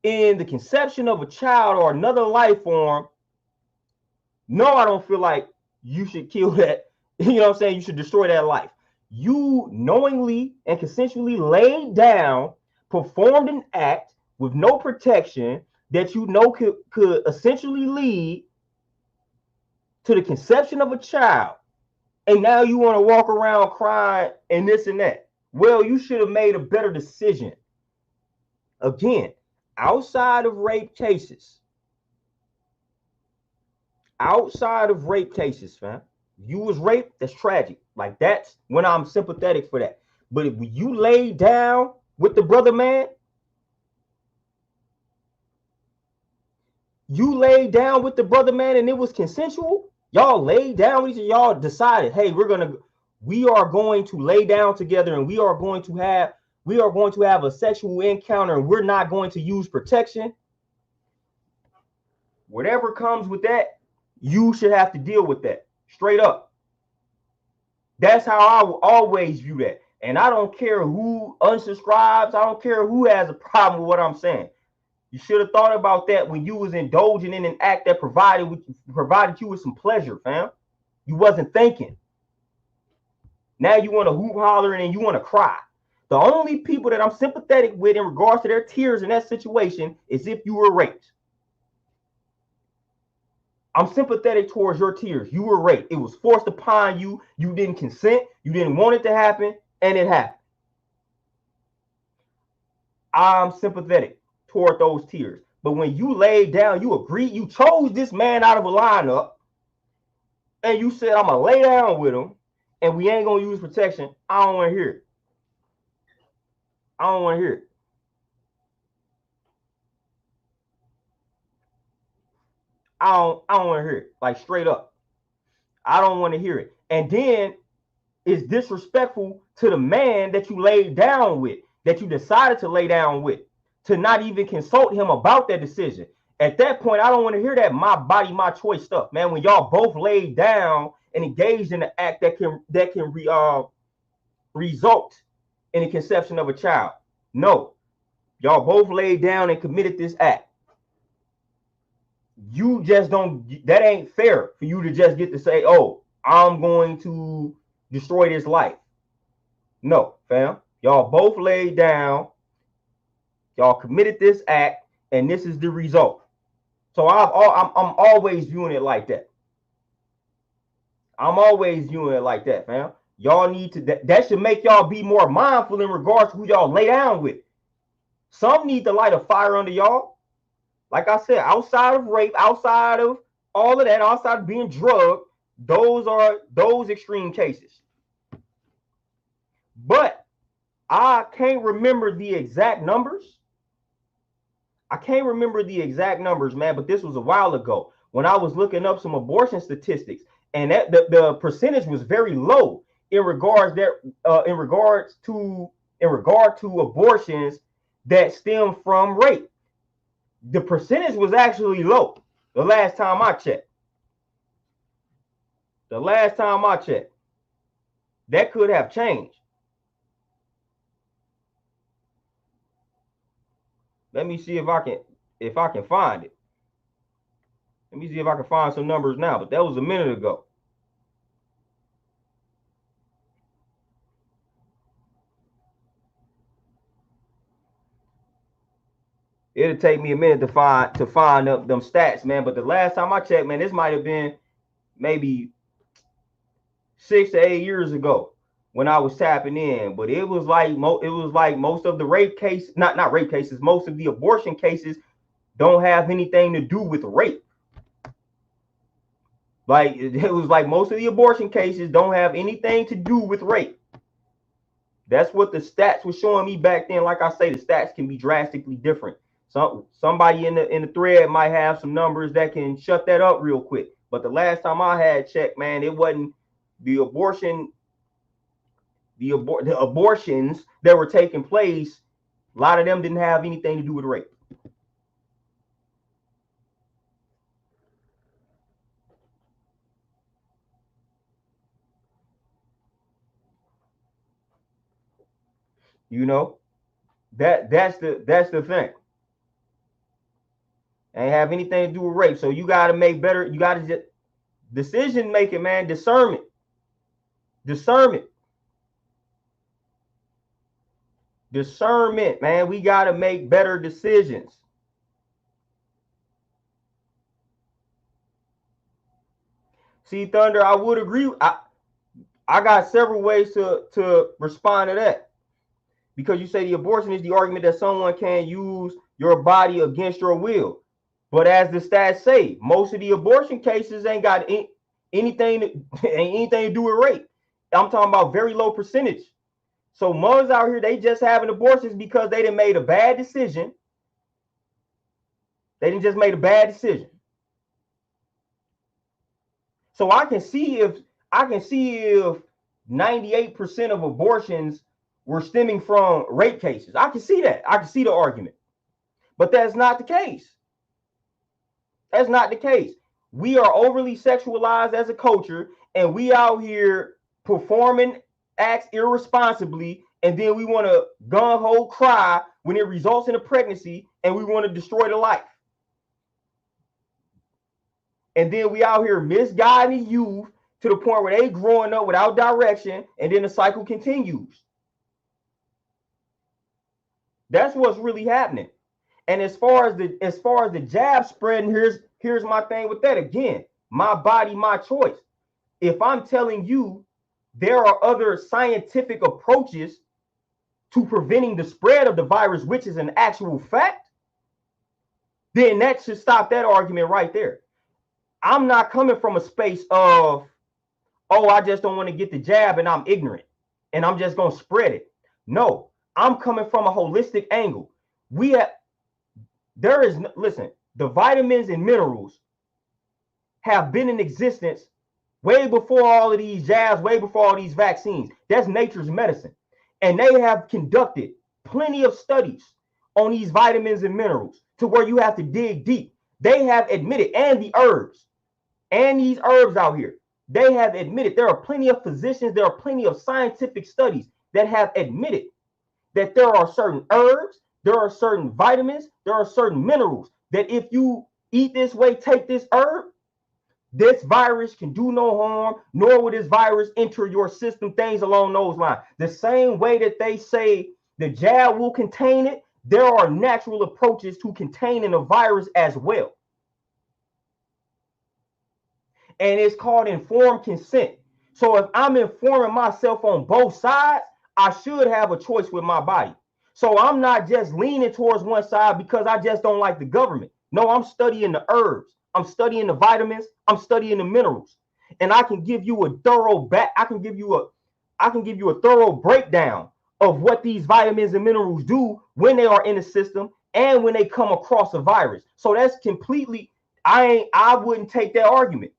in the conception of a child or another life form, no, I don't feel like you should kill that. You know what I'm saying? You should destroy that life. You knowingly and consensually laid down, performed an act with no protection that you know could essentially lead to the conception of a child. And now you want to walk around crying and this and that. Well, you should have made a better decision. Again, outside of rape cases, fam, you was raped, that's tragic. Like, that's when I'm sympathetic for that. But if you lay down with the brother man, and it was consensual, y'all laid down with each other, y'all decided, hey, we are going to lay down together, and we are going to have a sexual encounter, and we're not going to use protection. Whatever comes with that, you should have to deal with that straight up. That's how I will always view that. And I don't care who unsubscribes. I don't care who has a problem with what I'm saying. You should have thought about that when you was indulging in an act that provided you with some pleasure, fam. You wasn't thinking. Now you want to hoop holler and you want to cry. The only people that I'm sympathetic with in regards to their tears in that situation is if you were raped. I'm sympathetic towards your tears. You were raped. It was forced upon you. You didn't consent. You didn't want it to happen, and it happened. I'm sympathetic toward those tears. But when you laid down, you agreed, you chose this man out of a lineup, and you said, I'm going to lay down with him, and we ain't going to use protection, I don't want to hear it. I don't want to hear it. I don't want to hear it. Like, straight up. I don't want to hear it. And then it's disrespectful to the man that you laid down with, that you decided to lay down with, to not even consult him about that decision. At that point, I don't want to hear that my body, my choice stuff, man. When y'all both laid down and engaged in an act that can result in the conception of a child. No, y'all both laid down and committed this act. You just don't, that ain't fair for you to just get to say, oh, I'm going to destroy this life. No, fam. Y'all both laid down. Y'all committed this act, and this is the result. So I'm always viewing it like that. I'm always viewing it like that, fam. Y'all need to, that should make y'all be more mindful in regards to who y'all lay down with. Some need to light a fire under y'all. Like I said, outside of rape, outside of all of that, outside of being drugged, those are those extreme cases. But I can't remember the exact numbers. Man, but this was a while ago when I was looking up some abortion statistics, and that the percentage was very low in regard to abortions that stem from rape. The percentage was actually low the last time I checked. That could have changed. Let me see if I can find it. Let me see if I can find some numbers now, but that was a minute ago. It'll take me a minute to find up them stats, man. But the last time I checked, man, this might have been maybe 6 to 8 years ago. when I was tapping in, but it was like most of the rape cases, not rape cases, most of the abortion cases don't have anything to do with rape. Like it was like most of the abortion cases don't have anything to do with rape. That's what the stats were showing me back then. Like I say, the stats can be drastically different. Somebody in the thread might have some numbers that can shut that up real quick. But the last time I had checked, man, it wasn't the abortions that were taking place. A lot of them didn't have anything to do with rape. You know, that's the thing. Ain't have anything to do with rape. So you got to make better. You got to just decision making, man. Discernment. Discernment, man. We got to make better decisions. See, Thunder, I would agree. I got several ways to respond to that. Because you say the abortion is the argument that someone can use your body against your will. But as the stats say, most of the abortion cases ain't got anything to do with rape. I'm talking about very low percentage. So mothers out here, they just having abortions because they done made a bad decision. They didn't just made a bad decision. So I can see if 98% of abortions were stemming from rape cases. I can see that. I can see the argument. But that's not the case. That's not the case. We are overly sexualized as a culture, and we out here performing acts irresponsibly, and then we want to gung-ho cry when it results in a pregnancy, and we want to destroy the life. And then we out here misguiding youth to the point where they growing up without direction, and then the cycle continues. That's what's really happening. And as far as the jab spreading, here's my thing with that. Again, my body, my choice. If I'm telling you there are other scientific approaches to preventing the spread of the virus, which is an actual fact, then that should stop that argument right there. I'm not coming from a space of, oh, I just don't want to get the jab and I'm ignorant and I'm just going to spread it. No, I'm coming from a holistic angle. Listen, the vitamins and minerals have been in existence way before all of these jabs, way before all these vaccines. That's nature's medicine. And they have conducted plenty of studies on these vitamins and minerals to where you have to dig deep. They have admitted, and the herbs, and these herbs out here, they have admitted, there are plenty of physicians, there are plenty of scientific studies that have admitted that there are certain herbs, there are certain vitamins, there are certain minerals that if you eat this way, take this herb, this virus can do no harm, nor will this virus enter your system, things along those lines. The same way that they say the jab will contain it, there are natural approaches to containing a virus as well. And it's called informed consent. So if I'm informing myself on both sides, I should have a choice with my body. So I'm not just leaning towards one side because I just don't like the government. No, I'm studying the herbs. I'm studying the vitamins. I'm studying the minerals. And I can give you a thorough I can give you a thorough breakdown of what these vitamins and minerals do when they are in the system and when they come across a virus. So that's completely, I wouldn't take that argument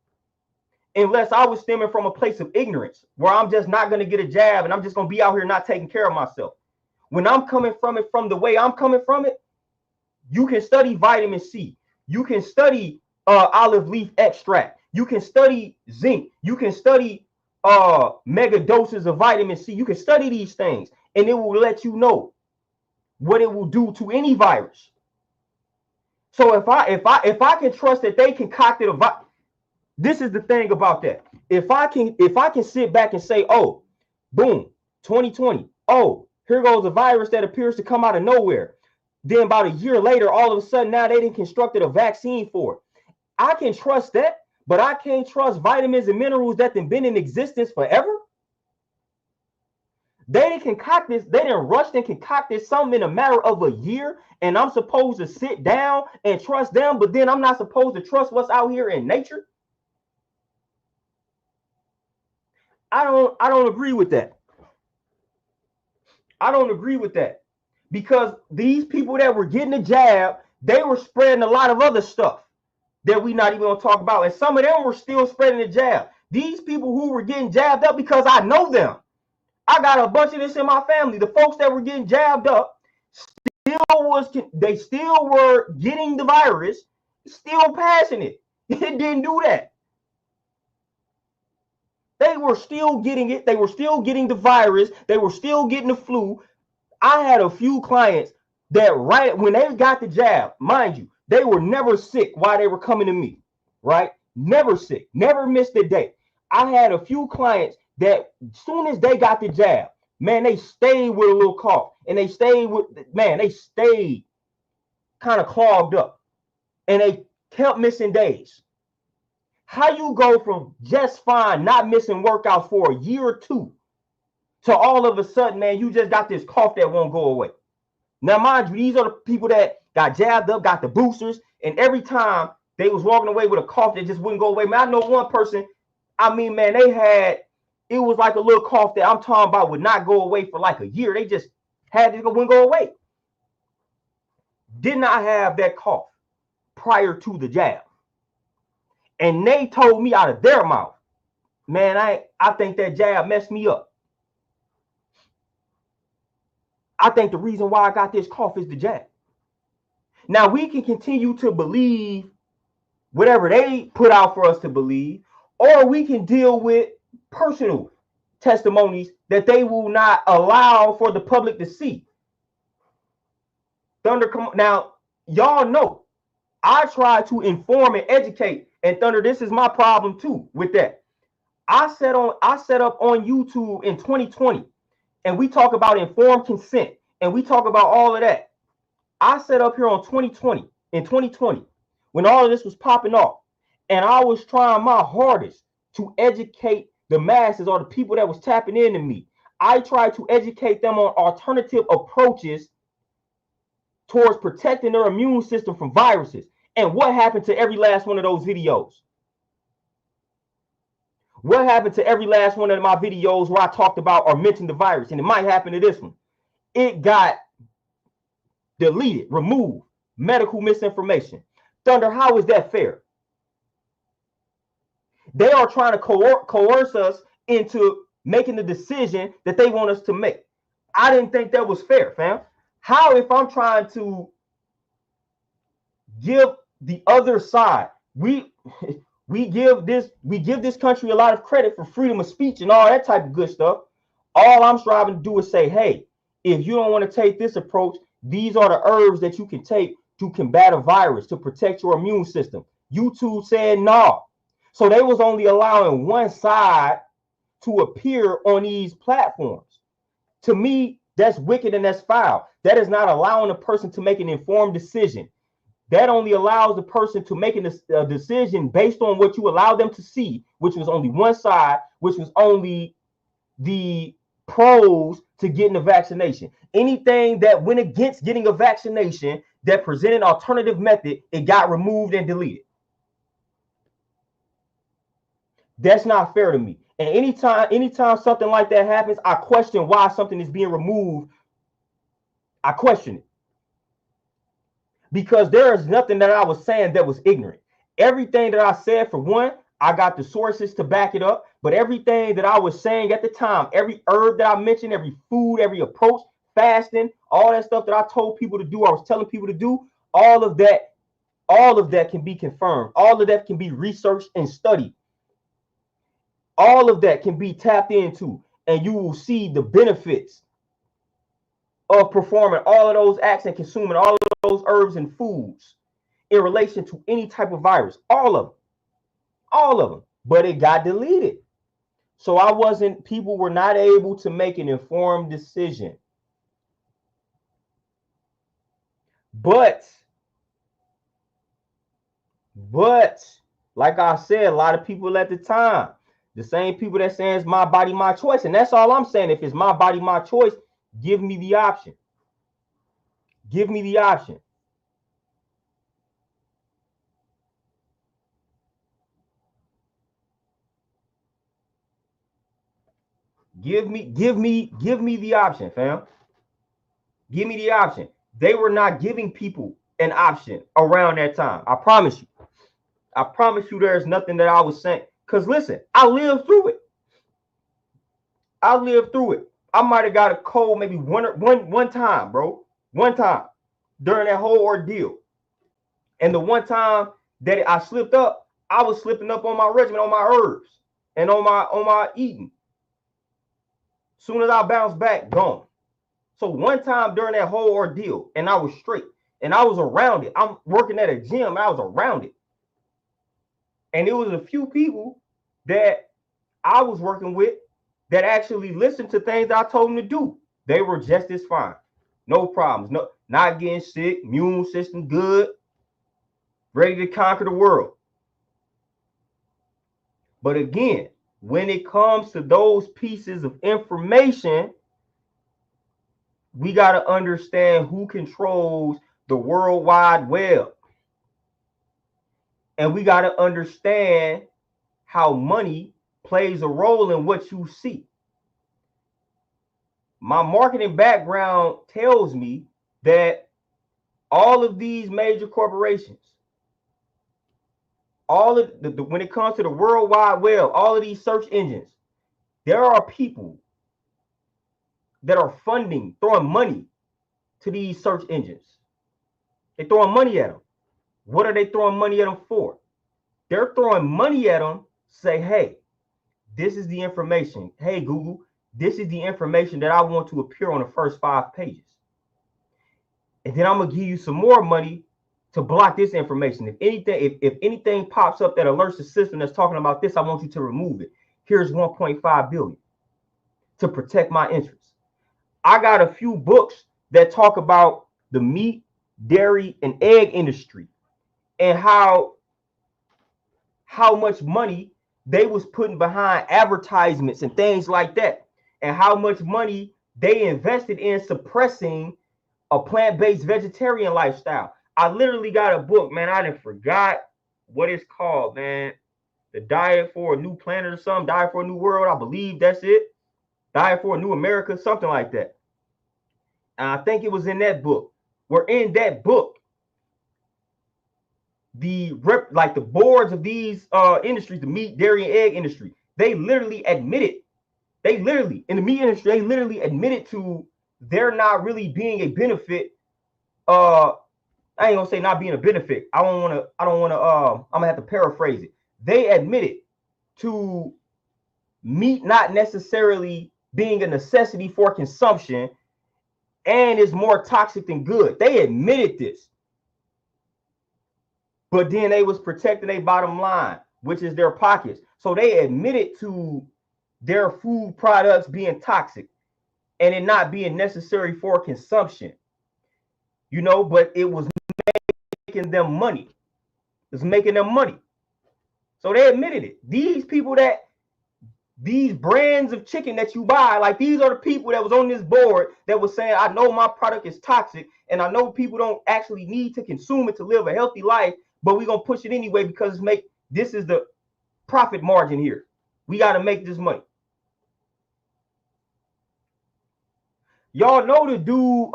unless I was stemming from a place of ignorance where I'm just not going to get a jab and I'm just going to be out here not taking care of myself. When I'm coming from it from the way I'm coming from it, you can study vitamin C. You can study olive leaf extract. You can study zinc. You can study mega doses of vitamin C. You can study these things and it will let you know what it will do to any virus. So if I can trust that they concocted a virus, this is the thing about that. If I can sit back and say, oh, boom, 2020, oh, here goes a virus that appears to come out of nowhere. Then about a year later, all of a sudden, now they done constructed a vaccine for it. I can trust that, but I can't trust vitamins and minerals that have been in existence forever. They didn't concoct this. They didn't rush and concoct this something in a matter of a year, and I'm supposed to sit down and trust them, but then I'm not supposed to trust what's out here in nature. I don't agree with that. I don't agree with that, because these people that were getting the jab, they were spreading a lot of other stuff that we not even gonna talk about, and some of them were still spreading the jab. These people who were getting jabbed up, because I know them. I got a bunch of this in my family. The folks that were getting jabbed up they still were getting the virus, still passing it. It didn't do that. They were still getting it. They were still getting the virus. They were still getting the flu. I had a few clients that right when they got the jab, mind you, they were never sick while they were coming to me, right? Never sick, never missed a day. I had a few clients that as soon as they got the jab, man, they stayed with a little cough, and they stayed kind of clogged up, and they kept missing days. How you go from just fine, not missing workouts for a year or two, to all of a sudden, man, you just got this cough that won't go away? Now, mind you, these are the people that got jabbed up, got the boosters, and every time they was walking away with a cough that just wouldn't go away. Man, I know one person, I mean, man, it was like a little cough that I'm talking about would not go away for like a year. They just had it, wouldn't go away. Did not have that cough prior to the jab. And they told me out of their mouth, man, I think that jab messed me up. I think the reason why I got this cough is the jab. Now, we can continue to believe whatever they put out for us to believe, or we can deal with personal testimonies that they will not allow for the public to see. Thunder, now, y'all know I try to inform and educate, and Thunder, this is my problem too with that. I set up on YouTube in 2020, and we talk about informed consent, and we talk about all of that. I set up here in 2020, when all of this was popping off, and I was trying my hardest to educate the masses, or the people that was tapping into me. I tried to educate them on alternative approaches towards protecting their immune system from viruses. And what happened to every last one of those videos? What happened to every last one of my videos where I talked about or mentioned the virus? And it might happen to this one. It got deleted, removed, medical misinformation. Thunder, how is that fair? They are trying to coerce us into making the decision that they want us to make. I didn't think that was fair, fam. How, if I'm trying to give the other side, we give this country a lot of credit for freedom of speech and all that type of good stuff. All I'm striving to do is say, hey, if you don't want to take this approach, these are the herbs that you can take to combat a virus, to protect your immune system. YouTube said no. So they was only allowing one side to appear on these platforms. To me, that's wicked and that's foul. That is not allowing a person to make an informed decision. That only allows the person to make a decision based on what you allow them to see, which was only one side, which was only the pros to getting a vaccination. Anything that went against getting a vaccination that presented an alternative method, it got removed and deleted. That's not fair to me. And anytime something like that happens, I question why something is being removed. I question it. Because there is nothing that I was saying that was ignorant. Everything that I said, for one, I got the sources to back it up. But everything that I was saying at the time, every herb that I mentioned, every food, every approach, fasting, all that stuff that I told people to do, I was telling people to do, all of that can be confirmed. All of that can be researched and studied. All of that can be tapped into, and you will see the benefits of performing all of those acts and consuming all of those herbs and foods in relation to any type of virus. All of them. But it got deleted. So people were not able to make an informed decision. But like I said, a lot of people at the time, The same people that saying it's my body, my choice. And that's all I'm saying. If it's my body, my choice, give me the option. Give me the option. Give me the option, fam. Give me the option. They were not giving people an option around that time. I promise you. I promise you there's nothing that I was saying. Because listen, I lived through it. I lived through it. I might have got a cold maybe one time, bro. One time during that whole ordeal. And the one time that I slipped up, I was slipping up on my regimen, on my herbs, and on my eating. Soon as I bounced back, gone. So one time during that whole ordeal, and I was straight, and I was around it. I'm working at a gym, and I was around it. And it was a few people that I was working with that actually listened to things I told them to do. They were just as fine. No problems. No, not getting sick, immune system good, ready to conquer the world. But again, when it comes to those pieces of information, we got to understand who controls the World Wide Web. And we got to understand how money plays a role in what you see. My marketing background tells me that all of these major corporations, all of when it comes to the World Wide Web, all of these search engines, there are people that are funding, throwing money to these search engines. They're throwing money at them. What are they throwing money at them for? They're throwing money at them, say, hey, this is the information. Hey, Google, this is the information that I want to appear on the first 5 pages. And then I'm going to give you some more money to block this information. If anything pops up that alerts the system that's talking about this, I want you to remove it. Here's 1.5 billion to protect my interests. I got a few books that talk about the meat, dairy, and egg industry and how much money they was putting behind advertisements and things like that, and how much money they invested in suppressing a plant-based vegetarian lifestyle. I literally got a book, man. I done forgot what it's called, man. The Diet for a New Planet or something. Diet for a New World. I believe that's it. Diet for a New America, something like that. And I think it was in that book. Where in that book, the boards of these industries, the meat, dairy, and egg industry, they literally admitted, in the meat industry, they literally admitted to there not really being a benefit. I ain't gonna say not being a benefit. I'm gonna have to paraphrase it. They admitted to meat not necessarily being a necessity for consumption and is more toxic than good. They admitted this. But then they was protecting their bottom line, which is their pockets. So they admitted to their food products being toxic and it not being necessary for consumption. But it was making them money. It's making them money. So they admitted it. These brands of chicken that you buy, like these are the people that was on this board that was saying, I know my product is toxic and I know people don't actually need to consume it to live a healthy life, but we're going to push it anyway because this is the profit margin here. We got to make this money. Y'all know the dude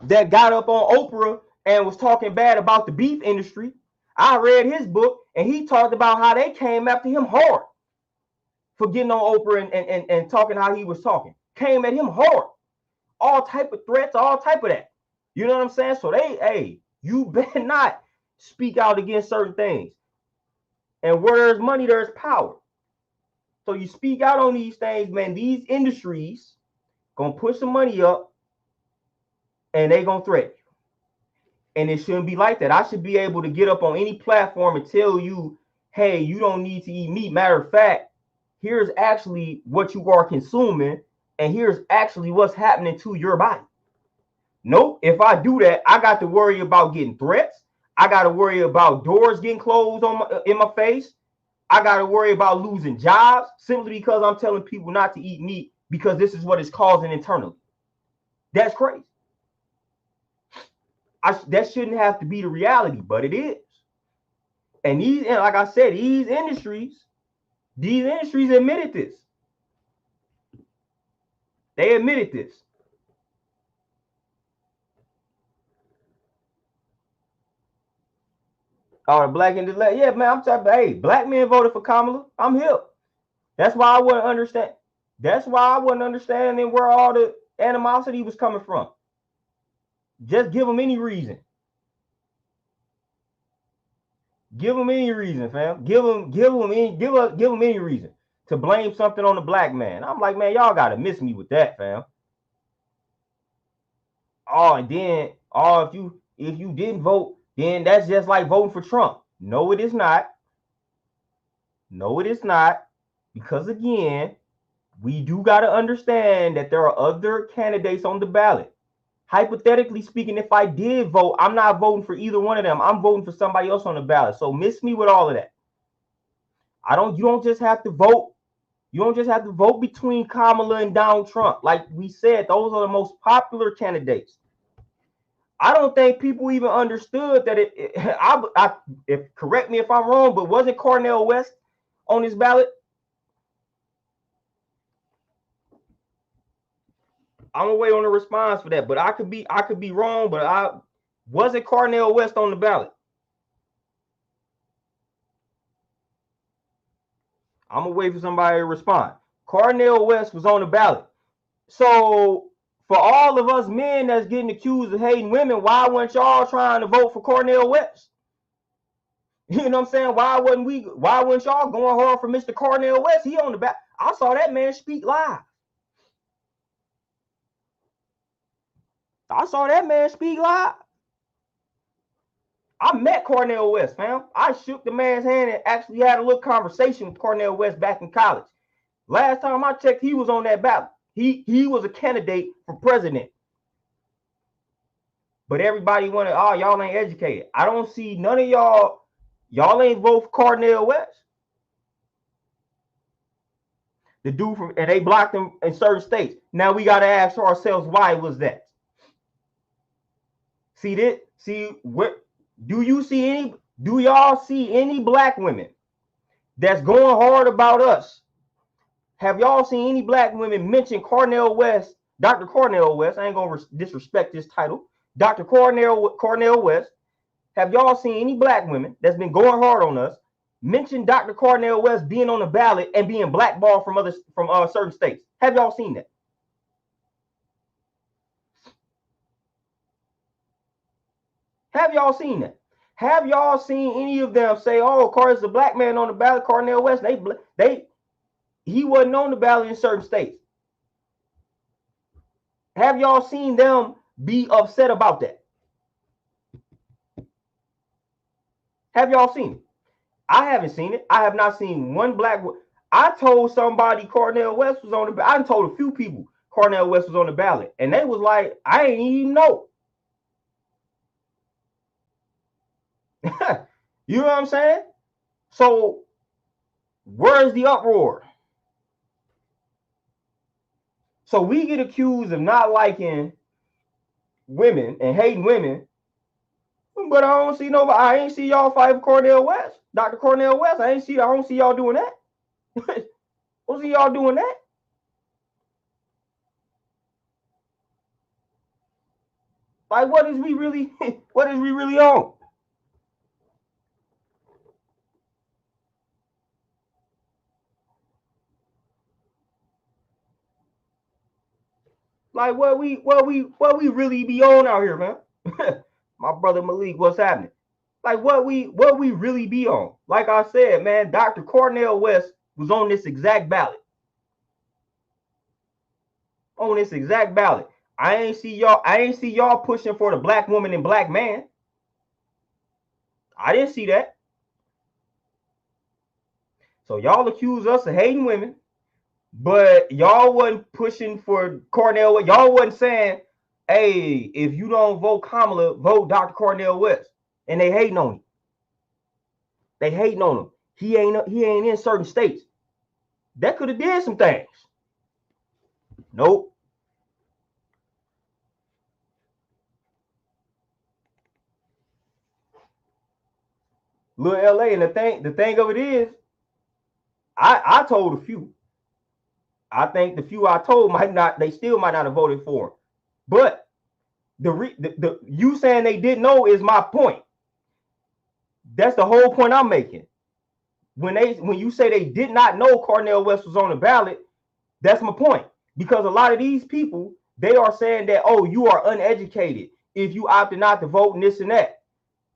that got up on Oprah and was talking bad about the beef industry. I read his book and he talked about how they came after him hard for getting on Oprah and talking how he was talking. Came at him hard. All type of threats, all type of that. You know what I'm saying? So you better not speak out against certain things. And where there's money, there's power. So you speak out on these things, man. These industries gonna push some money up and they gonna threaten you. And it shouldn't be like that. I should be able to get up on any platform and tell you, hey, you don't need to eat meat. Matter of fact, here's actually what you are consuming, and here's actually what's happening to your body. Nope. If I do that, I got to worry about getting threats. I got to worry about doors getting closed in my face. I got to worry about losing jobs simply because I'm telling people not to eat meat because this is what it's causing internally. That's crazy. That shouldn't have to be the reality, but it is. And like I said, these industries admitted this. They admitted this. Oh, the black and the left. Yeah, man, I'm talking. Hey, black men voted for Kamala. I'm here. That's why I wouldn't understand. That's why I wasn't understanding where all the animosity was coming from. Just give them any reason. Give them any reason, fam. Give them any reason to blame something on the black man. I'm like, man, y'all gotta miss me with that, fam. Oh, and then, if you didn't vote, then that's just like voting for Trump. No, it is not. No, it is not. Because again, we do gotta understand that there are other candidates on the ballot. Hypothetically speaking, if I did vote, I'm not voting for either one of them. I'm voting for somebody else on the ballot. So miss me with all of that. You don't just have to vote. You don't just have to vote between Kamala and Donald Trump. Like we said, those are the most popular candidates. I don't think people even understood that correct me if I'm wrong, but wasn't Cornel West on this ballot? I'm gonna wait on a response for that, but I could be wrong, but I wasn't Cornel West on the ballot. I'm gonna wait for somebody to respond. Cornel West was on the ballot. So for all of us men that's getting accused of hating women, why weren't y'all trying to vote for Cornel West? You know what I'm saying? Why weren't y'all going hard for Mr. Cornel West? He on the ballot. I saw that man speak live. I saw that man speak live. I met Cornel West, fam. I shook the man's hand and actually had a little conversation with Cornel West back in college. Last time I checked, he was on that ballot. He was a candidate for president. But everybody wanted, y'all ain't educated. I don't see none of y'all ain't vote for Cornel West. The dude and they blocked him in certain states. Now we got to ask ourselves, why was that? Do y'all see any black women that's going hard about us? Have y'all seen any black women mention Cornel West, Dr. Cornel West? I ain't gonna disrespect this title, Dr. Cornel West. Have y'all seen any black women that's been going hard on us mention Dr. Cornel West being on the ballot and being blackballed from certain states? Have y'all seen that? Have y'all seen that? Have y'all seen any of them say, "Oh, there's a black man on the ballot, Cornel West"? He wasn't on the ballot in certain states. Have y'all seen them be upset about that? Have y'all seen it? I haven't seen it. I have not seen one black. I told somebody Cornel West was on the ballot. I told a few people Cornel West was on the ballot, and they was like, "I ain't even know." You know what I'm saying? So where's the uproar? So we get accused of not liking women and hating women, but I don't see nobody. I ain't see y'all fight for Cornel West, Dr. Cornel West. I don't see y'all doing that. I don't see y'all doing that. Like, what is we really on? Like, what we really be on out here, man? My brother Malik, what's happening? Like, what we really be on? Like I said, man, Dr. Cornel West was on this exact ballot. On this exact ballot. I ain't see y'all pushing for the black woman and black man. I didn't see that. So y'all accuse us of hating women, but y'all wasn't pushing for Cornel. Y'all wasn't saying, "Hey, if you don't vote Kamala, vote Dr. Cornel West." And they hating on him. They hating on him. he ain't in certain states. That could have did some things. Nope. Little LA, and the thing of it is, I told a few. I think the few I told they still might not have voted for him. But the you saying they didn't know is my point. That's the whole point I'm making. When you say they did not know Cornel West was on the ballot, that's my point. Because a lot of these people, they are saying that, oh, you are uneducated if you opted not to vote and this and that.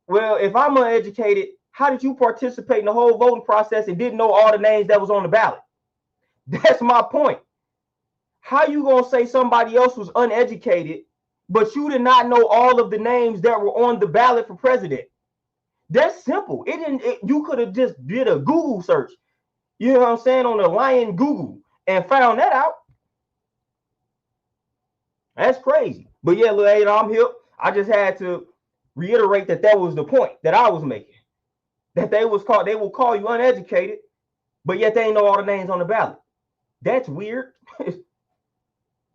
Well, if I'm uneducated, how did you participate in the whole voting process and didn't know all the names that was on the ballot? That's my point. How you gonna say somebody else was uneducated, but you did not know all of the names that were on the ballot for president? That's simple. You could have just did a Google search, you know what I'm saying, on the Lion Google and found that out. That's crazy. But yeah, Lil Ada, I'm hip. I just had to reiterate that was the point that I was making. That they will call you uneducated, but yet they ain't know all the names on the ballot. That's weird.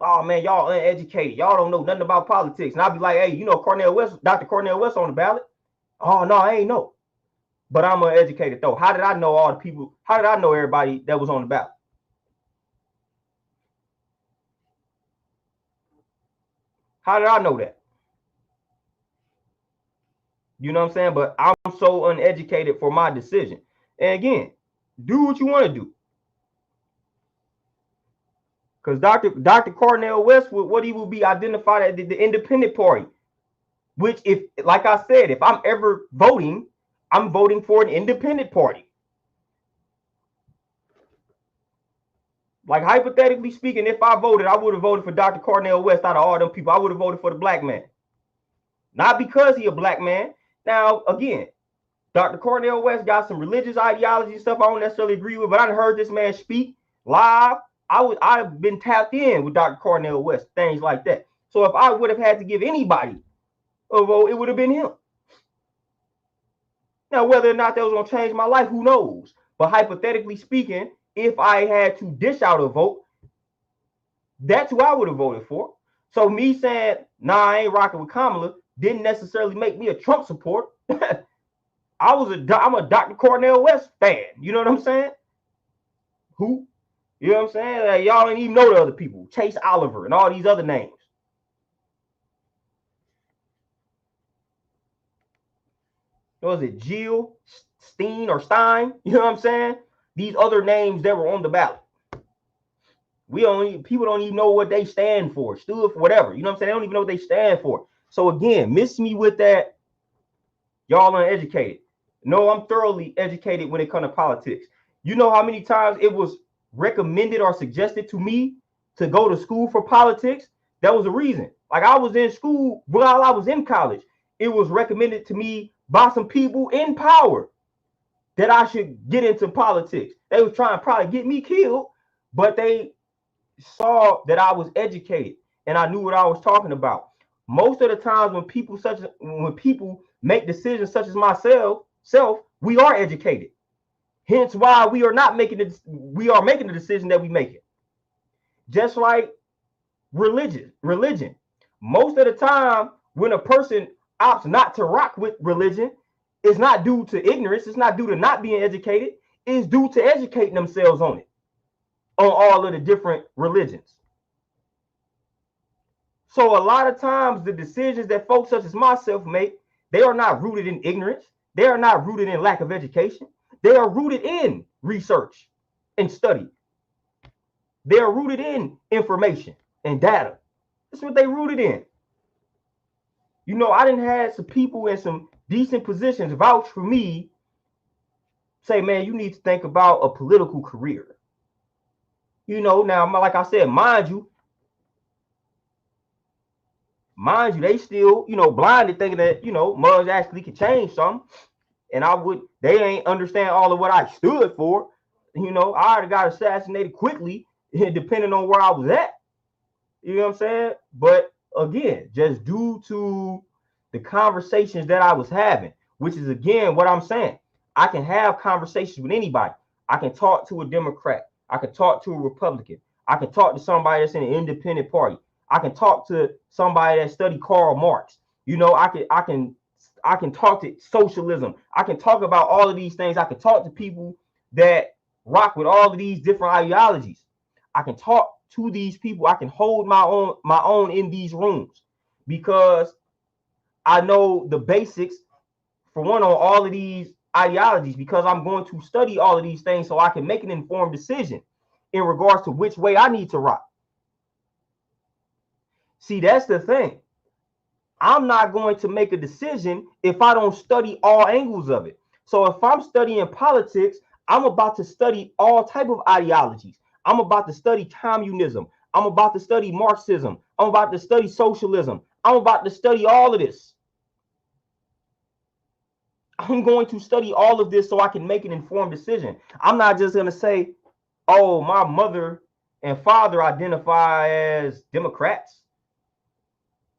Oh man, y'all uneducated. Y'all don't know nothing about politics. And I'll be like, hey, you know Dr. Cornel West on the ballot? Oh no, I ain't know. But I'm uneducated though. How did I know all the people? How did I know everybody that was on the ballot? How did I know that? You know what I'm saying? But I'm so uneducated for my decision. And again, do what you want to do. Because Dr. Cornel West, what he will be identified as the independent party. Which, if, like I said, if I'm ever voting, I'm voting for an independent party. Like, hypothetically speaking, if I voted, I would have voted for Dr. Cornel West out of all them people. I would have voted for the black man. Not because he a black man. Now, again, Dr. Cornel West got some religious ideology stuff I don't necessarily agree with, but I heard this man speak live. I've been tapped in with Dr. Cornel West, things like that. So if I would have had to give anybody a vote, it would have been him. Now, whether or not that was going to change my life, who knows? But hypothetically speaking, if I had to dish out a vote, that's who I would have voted for. So me saying, nah, I ain't rocking with Kamala didn't necessarily make me a Trump supporter. I'm a Dr. Cornel West fan. You know what I'm saying? Who? You know what I'm saying? Like, y'all ain't even know the other people. Chase Oliver and all these other names. What was it? Jill Steen or Stein? You know what I'm saying? These other names that were on the ballot. People don't even know what they stand for, stood for, whatever. You know what I'm saying? They don't even know what they stand for. So again, miss me with that. Y'all uneducated. No, I'm thoroughly educated when it comes to politics. You know how many times it was recommended or suggested to me to go to school for politics? That was a reason. Like, I was in school while I was in college. It was recommended to me by some people in power that I should get into politics. They were trying to probably get me killed, but they saw that I was educated and I knew what I was talking about. Most of the times when people make decisions such as myself, we are educated. Hence why we are making the decision that we make it. Just like religion. Most of the time when a person opts not to rock with religion, it's not due to ignorance, it's not due to not being educated, it's due to educating themselves on it, on all of the different religions. So a lot of times the decisions that folks such as myself make, they are not rooted in ignorance. They are not rooted in lack of education. They are rooted in research and study. They are rooted in information and data. That's what they rooted in. You know, I didn't have some people in some decent positions vouch for me, say, man, you need to think about a political career. You know, now, like I said, mind you, they still, you know, blinded thinking that, you know, mugs actually could change something. And they ain't understand all of what I stood for. You know, I already got assassinated quickly, depending on where I was at. You know what I'm saying? But again, just due to the conversations that I was having, which is again what I'm saying. I can have conversations with anybody. I can talk to a Democrat. I can talk to a Republican. I can talk to somebody that's in an independent party. I can talk to somebody that studied Karl Marx. You know, I can talk to socialism. I can talk about all of these things. I can talk to people that rock with all of these different ideologies. I can talk to these people. I can hold my own in these rooms because I know the basics, for one, on all of these ideologies, because I'm going to study all of these things so I can make an informed decision in regards to which way I need to rock. See, that's the thing. I'm not going to make a decision if I don't study all angles of it. So if I'm studying politics, I'm about to study all type of ideologies. I'm about to study communism. I'm about to study Marxism. I'm about to study socialism. I'm about to study all of this. I'm going to study all of this so I can make an informed decision. I'm not just going to say, oh, my mother and father identify as Democrats,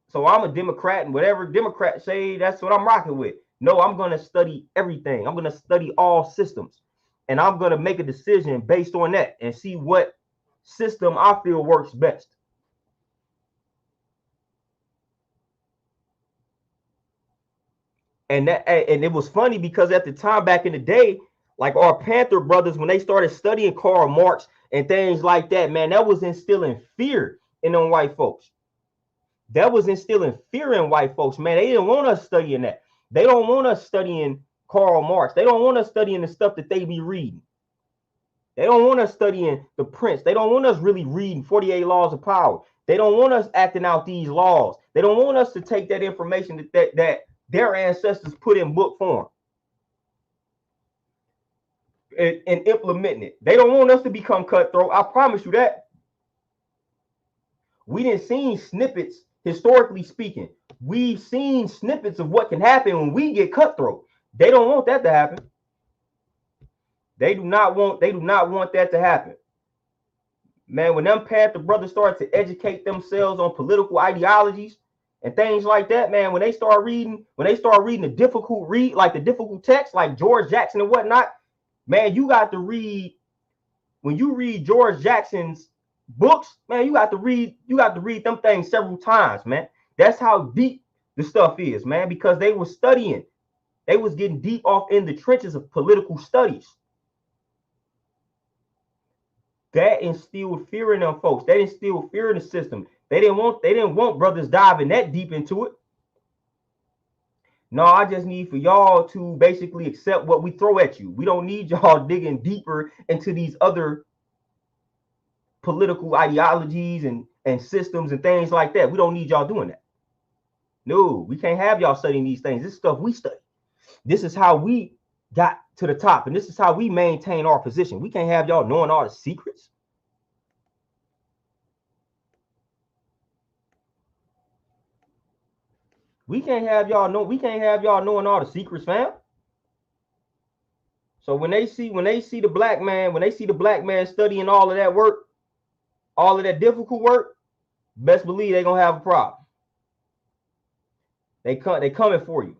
so I'm a Democrat, and whatever Democrats say, that's what I'm rocking with. No, I'm going to study everything. I'm going to study all systems, and I'm going to make a decision based on that and see what system I feel works best. And it was funny because at the time back in the day, like our Panther brothers, when they started studying Karl Marx and things like that, man, that was instilling fear in them white folks. That was instilling fear in white folks, man. They didn't want us studying that. They don't want us studying Karl Marx. They don't want us studying the stuff that they be reading. They don't want us studying the Prince. They don't want us really reading 48 Laws of Power. They don't want us acting out these laws. They don't want us to take that information that their ancestors put in book form and implementing it. They don't want us to become cutthroat. I promise you that. We didn't see snippets, historically speaking. We've seen snippets of what can happen when we get cutthroat. They don't want that to happen. They do not want that to happen. Man, when them Panther brothers start to educate themselves on political ideologies and things like that, man, when they start reading the difficult read, like the difficult text, like George Jackson and whatnot, man, you got to read. When you read George Jackson's books, man, you got to read them things several times, man. That's how deep the stuff is, man, because they were studying. They was getting deep off in the trenches of political studies. That instilled fear in them folks. That instilled fear in the system. They didn't want brothers diving that deep into it. No, I just need for y'all to basically accept what we throw at you. We don't need y'all digging deeper into these other political ideologies and systems and things like that. We don't need y'all doing that. No, we can't have y'all studying these things. This is stuff we study. This is how we got to the top, and this is how we maintain our position. We can't have y'all knowing all the secrets. We can't have y'all knowing all the secrets, fam. So when they see the black man studying all of that work, all of that difficult work, best believe they're gonna have a problem. They coming for you.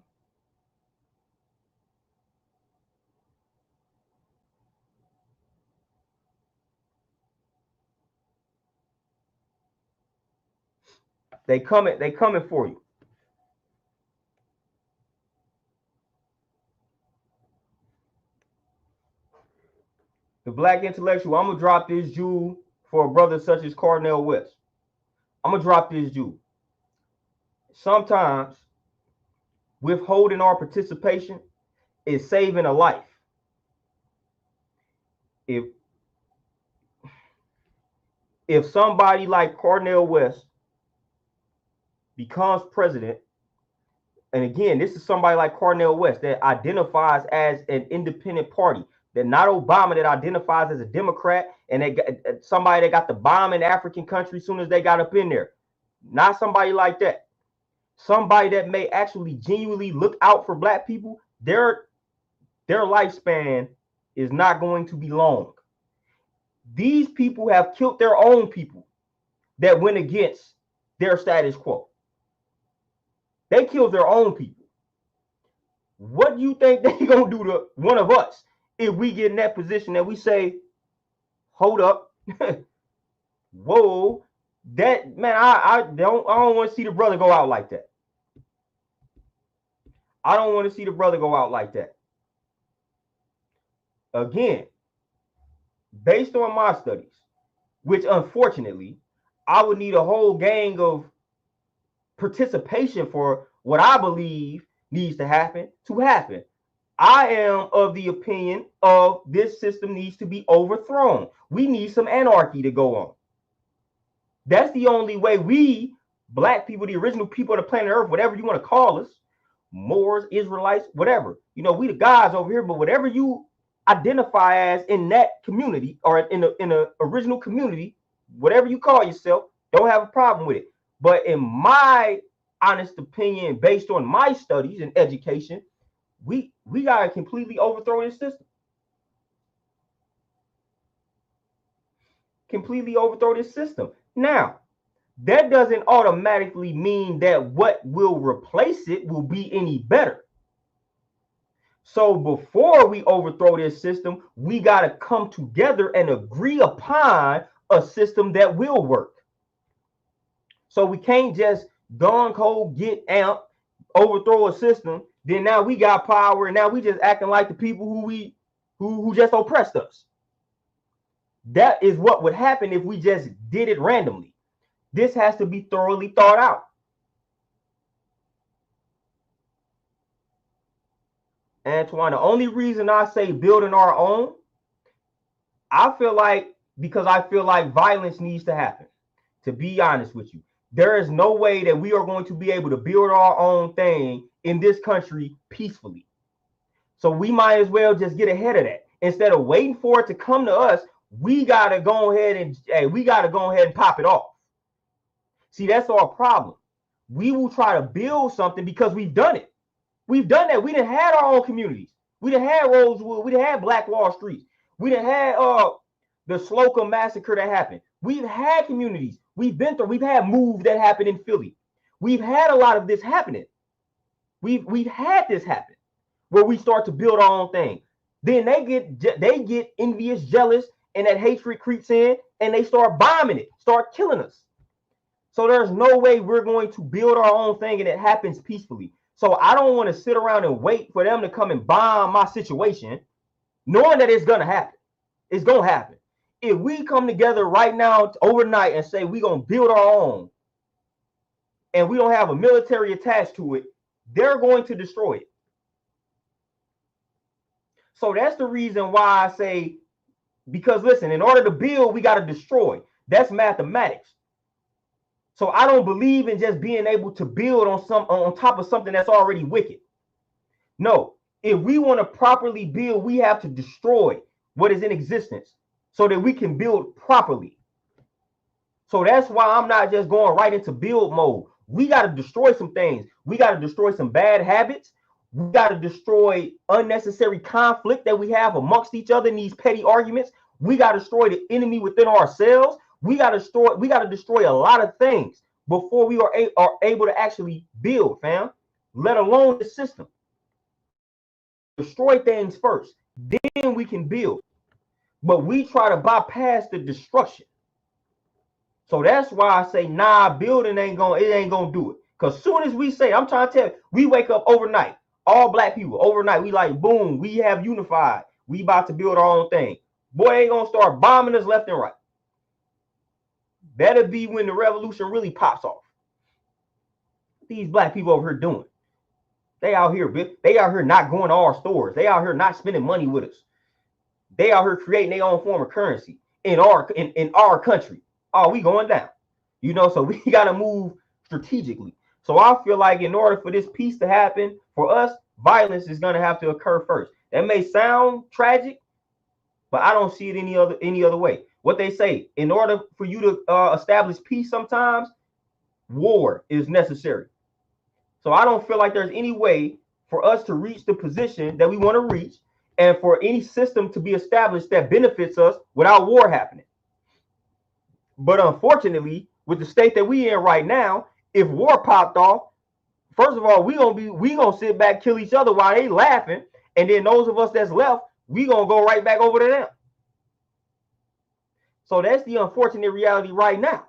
They coming for you. The black intellectual, I'm gonna drop this jewel for a brother such as Cornel West. I'm gonna drop this jewel. Sometimes withholding our participation is saving a life. If somebody like Cornel West becomes president, and again, this is somebody like Cornel West that identifies as an independent party, that not Obama that identifies as a Democrat, and they got somebody that got the bomb in African country as soon as they got up in there. Not somebody like that. Somebody that may actually genuinely look out for black people. Their lifespan is not going to be long. These people have killed their own people that went against their status quo. They killed their own people. What do you think they gonna do to one of us if we get in that position that we say, hold up, whoa, that man, I don't want to see the brother go out like that. I don't want to see the brother go out like that. Again, based on my studies, which unfortunately I would need a whole gang of participation for what I believe needs to happen. I am of the opinion of this system needs to be overthrown. We need some anarchy to go on. That's the only way we, black people, the original people of the planet Earth, whatever you want to call us, Moors, Israelites, whatever. You know, we the guys over here, but whatever you identify as in that community or in the original community, whatever you call yourself, don't have a problem with it. But in my honest opinion, based on my studies and education, we gotta completely overthrow this system. Completely overthrow this system. Now, that doesn't automatically mean that what will replace it will be any better. So before we overthrow this system, we got to come together and agree upon a system that will work. So we can't just gung ho, get amped, overthrow a system. Then now we got power, and now we just acting like the people who just oppressed us. That is what would happen if we just did it randomly. This has to be thoroughly thought out. Antoine, the only reason I say building our own, I feel like because I feel like violence needs to happen. To be honest with you, there is no way that we are going to be able to build our own thing in this country peacefully. So we might as well just get ahead of that. Instead of waiting for it to come to us, we gotta go ahead and pop it off. See, that's our problem. We will try to build something because we've done it. We've done that. We done had our own communities. We done had Rosewood. We done had Black Wall Street. We done had the Slocum massacre that happened. We've had communities. We've been through. We've had moves that happened in Philly. We've had a lot of this happening. We've had this happen where we start to build our own thing. Then they get envious, jealous, and that hatred creeps in, and they start bombing it, start killing us. So there's no way we're going to build our own thing and it happens peacefully. So I don't want to sit around and wait for them to come and bomb my situation, knowing that it's going to happen. It's going to happen. If we come together right now overnight and say we're going to build our own and we don't have a military attached to it, they're going to destroy it. So that's the reason why I say, because listen, in order to build, we got to destroy. That's mathematics. So I don't believe in just being able to build on top of something that's already wicked. No, if we want to properly build, we have to destroy what is in existence so that we can build properly. So that's why I'm not just going right into build mode. We got to destroy some things. We got to destroy some bad habits. We got to destroy unnecessary conflict that we have amongst each other in these petty arguments. We got to destroy the enemy within ourselves. We got to destroy a lot of things before we are able to actually build, fam, let alone the system. Destroy things first, then we can build. But we try to bypass the destruction. So that's why I say, nah, building ain't gonna do it. Because soon as we say, I'm trying to tell you, we wake up overnight, all black people, overnight, we like, boom, we have unified. We about to build our own thing. Boy, ain't gonna start bombing us left and right. That'll be when the revolution really pops off. These black people over here doing. They out here not going to our stores. They out here not spending money with us. They out here creating their own form of currency in our country. Oh, we going down. You know, so we got to move strategically. So I feel like in order for this peace to happen, for us, violence is going to have to occur first. That may sound tragic, but I don't see it any other way. What they say, in order for you to establish peace, sometimes war is necessary. So I don't feel like there's any way for us to reach the position that we want to reach and for any system to be established that benefits us without war happening. But unfortunately, with the state that we in right now, if war popped off, First of all, we gonna sit back, kill each other while they laughing, and then those of us that's left, we gonna go right back over to them. So that's the unfortunate reality right now.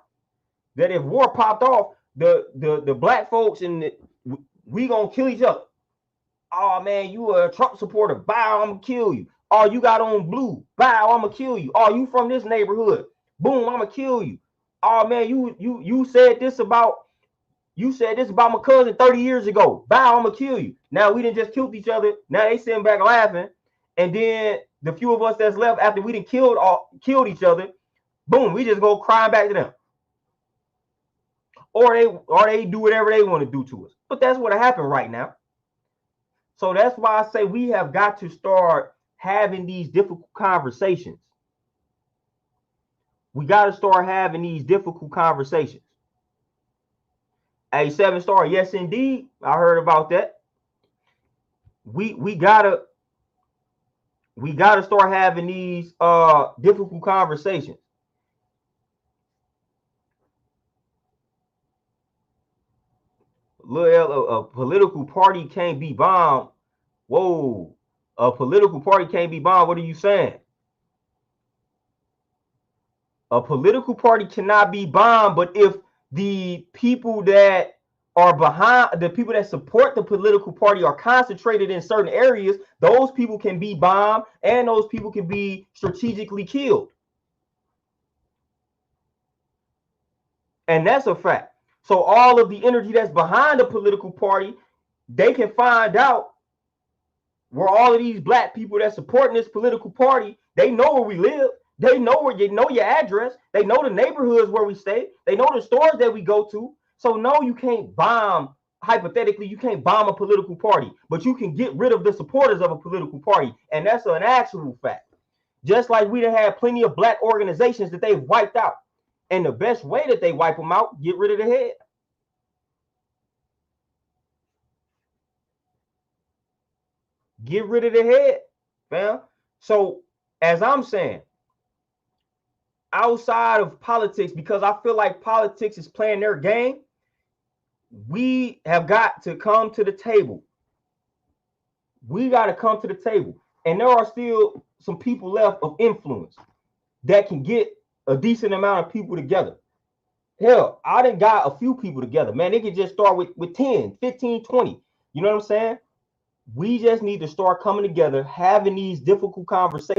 That if war popped off, the black folks and we gonna kill each other. Oh man, you a Trump supporter? Bow, I'm gonna kill you. Oh, you got on blue? Bow, I'm gonna kill you. Oh, you from this neighborhood? Boom, I'm gonna kill you. Oh man, you said this about my cousin 30 years ago. Bow, I'm gonna kill you. Now we didn't just killed each other. Now they sitting back laughing, and then the few of us that's left after we didn't killed each other, boom, we just go crying back to them. Or they do whatever they want to do to us. But that's what happened right now. So that's why I say we have got to start having these difficult conversations. We got to start having these difficult conversations. A 7-star, yes indeed. I heard about that. We gotta start having these difficult conversations. A political party can't be bombed. Whoa, a political party can't be bombed. What are you saying? A political party cannot be bombed, but if the people that are behind, the people that support the political party are concentrated in certain areas, those people can be bombed and those people can be strategically killed. And that's a fact. So all of the energy that's behind the political party, they can find out where all of these black people that supporting this political party, they know where we live. They know where you know your address. They know the neighborhoods where we stay. They know the stores that we go to. So no, you can't bomb. Hypothetically, you can't bomb a political party, but you can get rid of the supporters of a political party, and that's an actual fact. Just like we done had plenty of black organizations that they've wiped out, and the best way that they wipe them out, get rid of the head. Get rid of the head, fam. So as I'm saying, outside of politics, because I feel like politics is playing their game, we have got to come to the table. We got to come to the table. And there are still some people left of influence that can get a decent amount of people together. Hell, I done got a few people together. Man, they can just start with 10, 15, 20. You know what I'm saying? We just need to start coming together, having these difficult conversations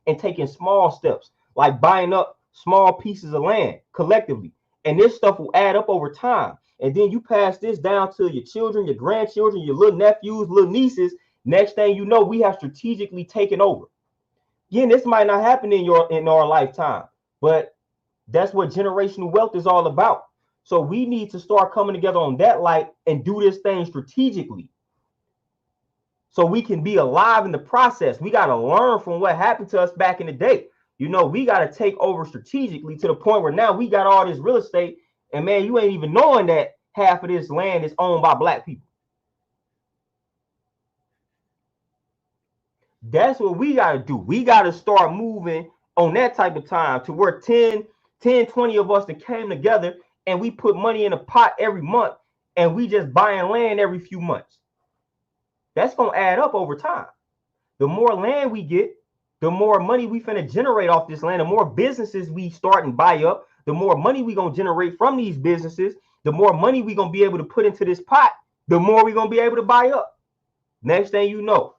and taking small steps, like buying up small pieces of land collectively. And this stuff will add up over time. And then you pass this down to your children, your grandchildren, your little nephews, little nieces. Next thing you know, we have strategically taken over. Again, this might not happen in our lifetime, but that's what generational wealth is all about. So we need to start coming together on that light and do this thing strategically, so we can be alive in the process. We got to learn from what happened to us back in the day. You know, we got to take over strategically to the point where now we got all this real estate, and man, you ain't even knowing that half of this land is owned by black people. That's what we got to do. We got to start moving on that type of time to where 10, 20 of us that came together and we put money in a pot every month and we just buying land every few months. That's going to add up over time. The more land we get, the more money we finna generate off this land. The more businesses we start and buy up, the more money we going to generate from these businesses. The more money we going to be able to put into this pot, the more we going to be able to buy up. Next thing you know,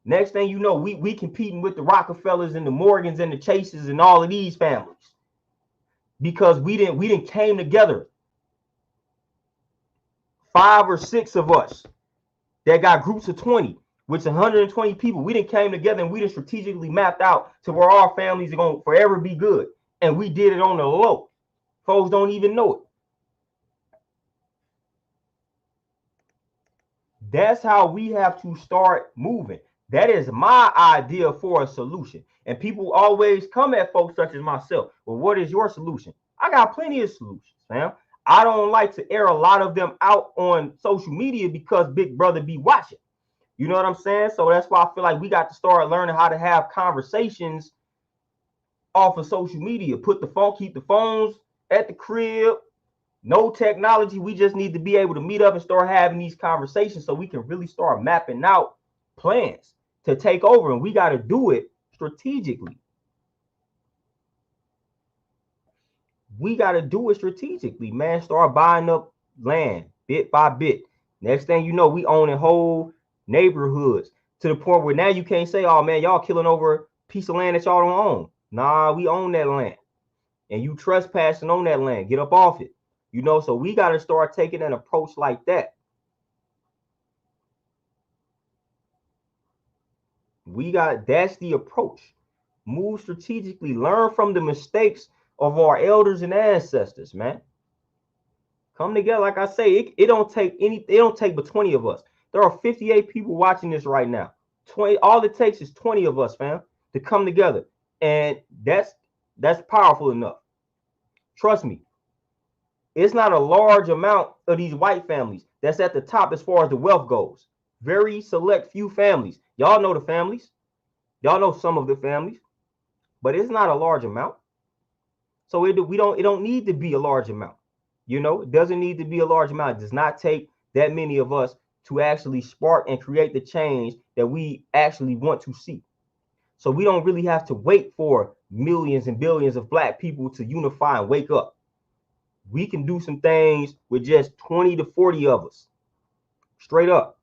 we competing with the Rockefellers and the Morgans and the Chases and all of these families, because we didn't came together. 5 or 6 of us that got groups of 20, which 120 people. We didn't came together and we didn't strategically mapped out to where our families are going to forever be good. And we did it on the low. Folks don't even know it. That's how we have to start moving. That is my idea for a solution. And people always come at folks such as myself. Well, what is your solution? I got plenty of solutions, man. I don't like to air a lot of them out on social media because Big Brother be watching. You know what I'm saying? So that's why I feel like we got to start learning how to have conversations off of social media. Keep the phones at the crib. No technology. We just need to be able to meet up and start having these conversations so we can really start mapping out plans to take over. And we got to do it strategically. We got to do it strategically, man. Start buying up land bit by bit. Next thing you know, we owning whole neighborhoods to the point where now you can't say, oh man, y'all killing over a piece of land that y'all don't own. Nah, we own that land. And you trespassing on that land. Get up off it. You know, so we got to start taking an approach like that. That's the approach. Move strategically. Learn from the mistakes of our elders and ancestors, man. Come together. Like I say, it don't take but 20 of us. There are 58 people watching this right now. 20, all it takes is 20 of us, fam, to come together. And that's powerful enough. Trust me. It's not a large amount of these white families that's at the top as far as the wealth goes. Very select few families. Y'all know the families. Y'all know some of the families, but it's not a large amount. So it don't need to be a large amount. You know, it doesn't need to be a large amount. It does not take that many of us to actually spark and create the change that we actually want to see. So we don't really have to wait for millions and billions of black people to unify and wake up. We can do some things with just 20 to 40 of us. Straight up.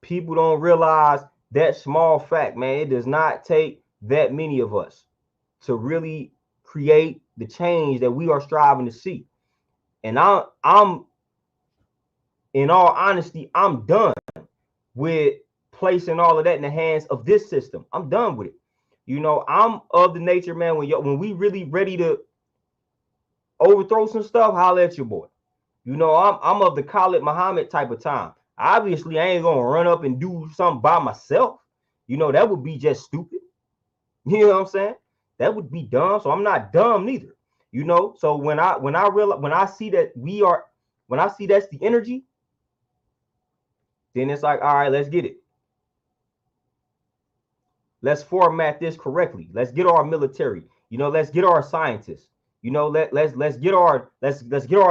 People don't realize that small fact, man. It does not take that many of us to really create the change that we are striving to see. And I'm in all honesty, I'm done with placing all of that in the hands of this system. I'm done with it. You know, I'm of the nature, man, when we really ready to overthrow some stuff, holla at your boy. You know, I'm of the Khalid Muhammad type of time. Obviously, I ain't gonna run up and do something by myself. You know, that would be just stupid. You know what I'm saying? That would be dumb. So I'm not dumb neither. You know, so when I see that's the energy, then it's like, all right, let's get it. Let's format this correctly. Let's get our military. You know, let's get our scientists. You know, let's get our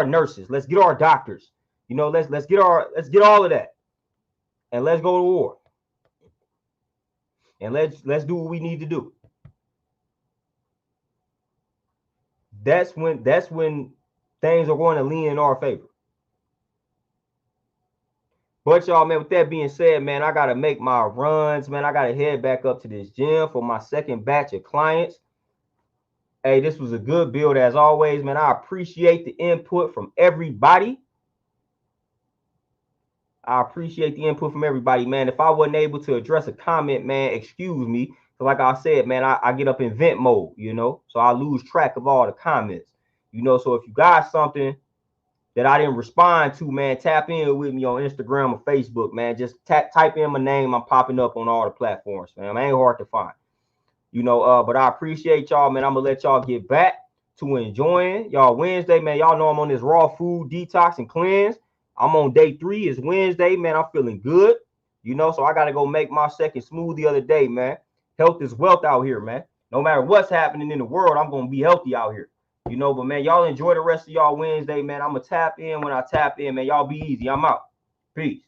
nurses. Let's get our doctors. You know, let's get all of that, and let's go to war. And let's do what we need to do. That's when things are going to lean in our favor. But y'all, man, with that being said, man, I gotta make my runs, man. I gotta head back up to this gym for my second batch of clients. Hey, this was a good build as always, man. I appreciate the input from everybody. I appreciate the input from everybody, man. If I wasn't able to address a comment, man, excuse me. So like I said, man, I get up in vent mode, you know, so I lose track of all the comments, you know. So if you got something that I didn't respond to, man, tap in with me on Instagram or Facebook, man. Just type in my name. I'm popping up on all the platforms, man. I ain't hard to find, you know. But I appreciate y'all, man. I'm gonna let y'all get back to enjoying y'all Wednesday, man. Y'all know I'm on this raw food detox and cleanse. I'm on day 3. It's Wednesday, man. I'm feeling good, you know. So I gotta go make my second smoothie the other day, man. Health is wealth out here, man. No matter what's happening in the world, I'm gonna be healthy out here. You know, but man, y'all enjoy the rest of y'all Wednesday, man. I'm gonna tap in when I tap in, man. Y'all be easy. I'm out. Peace.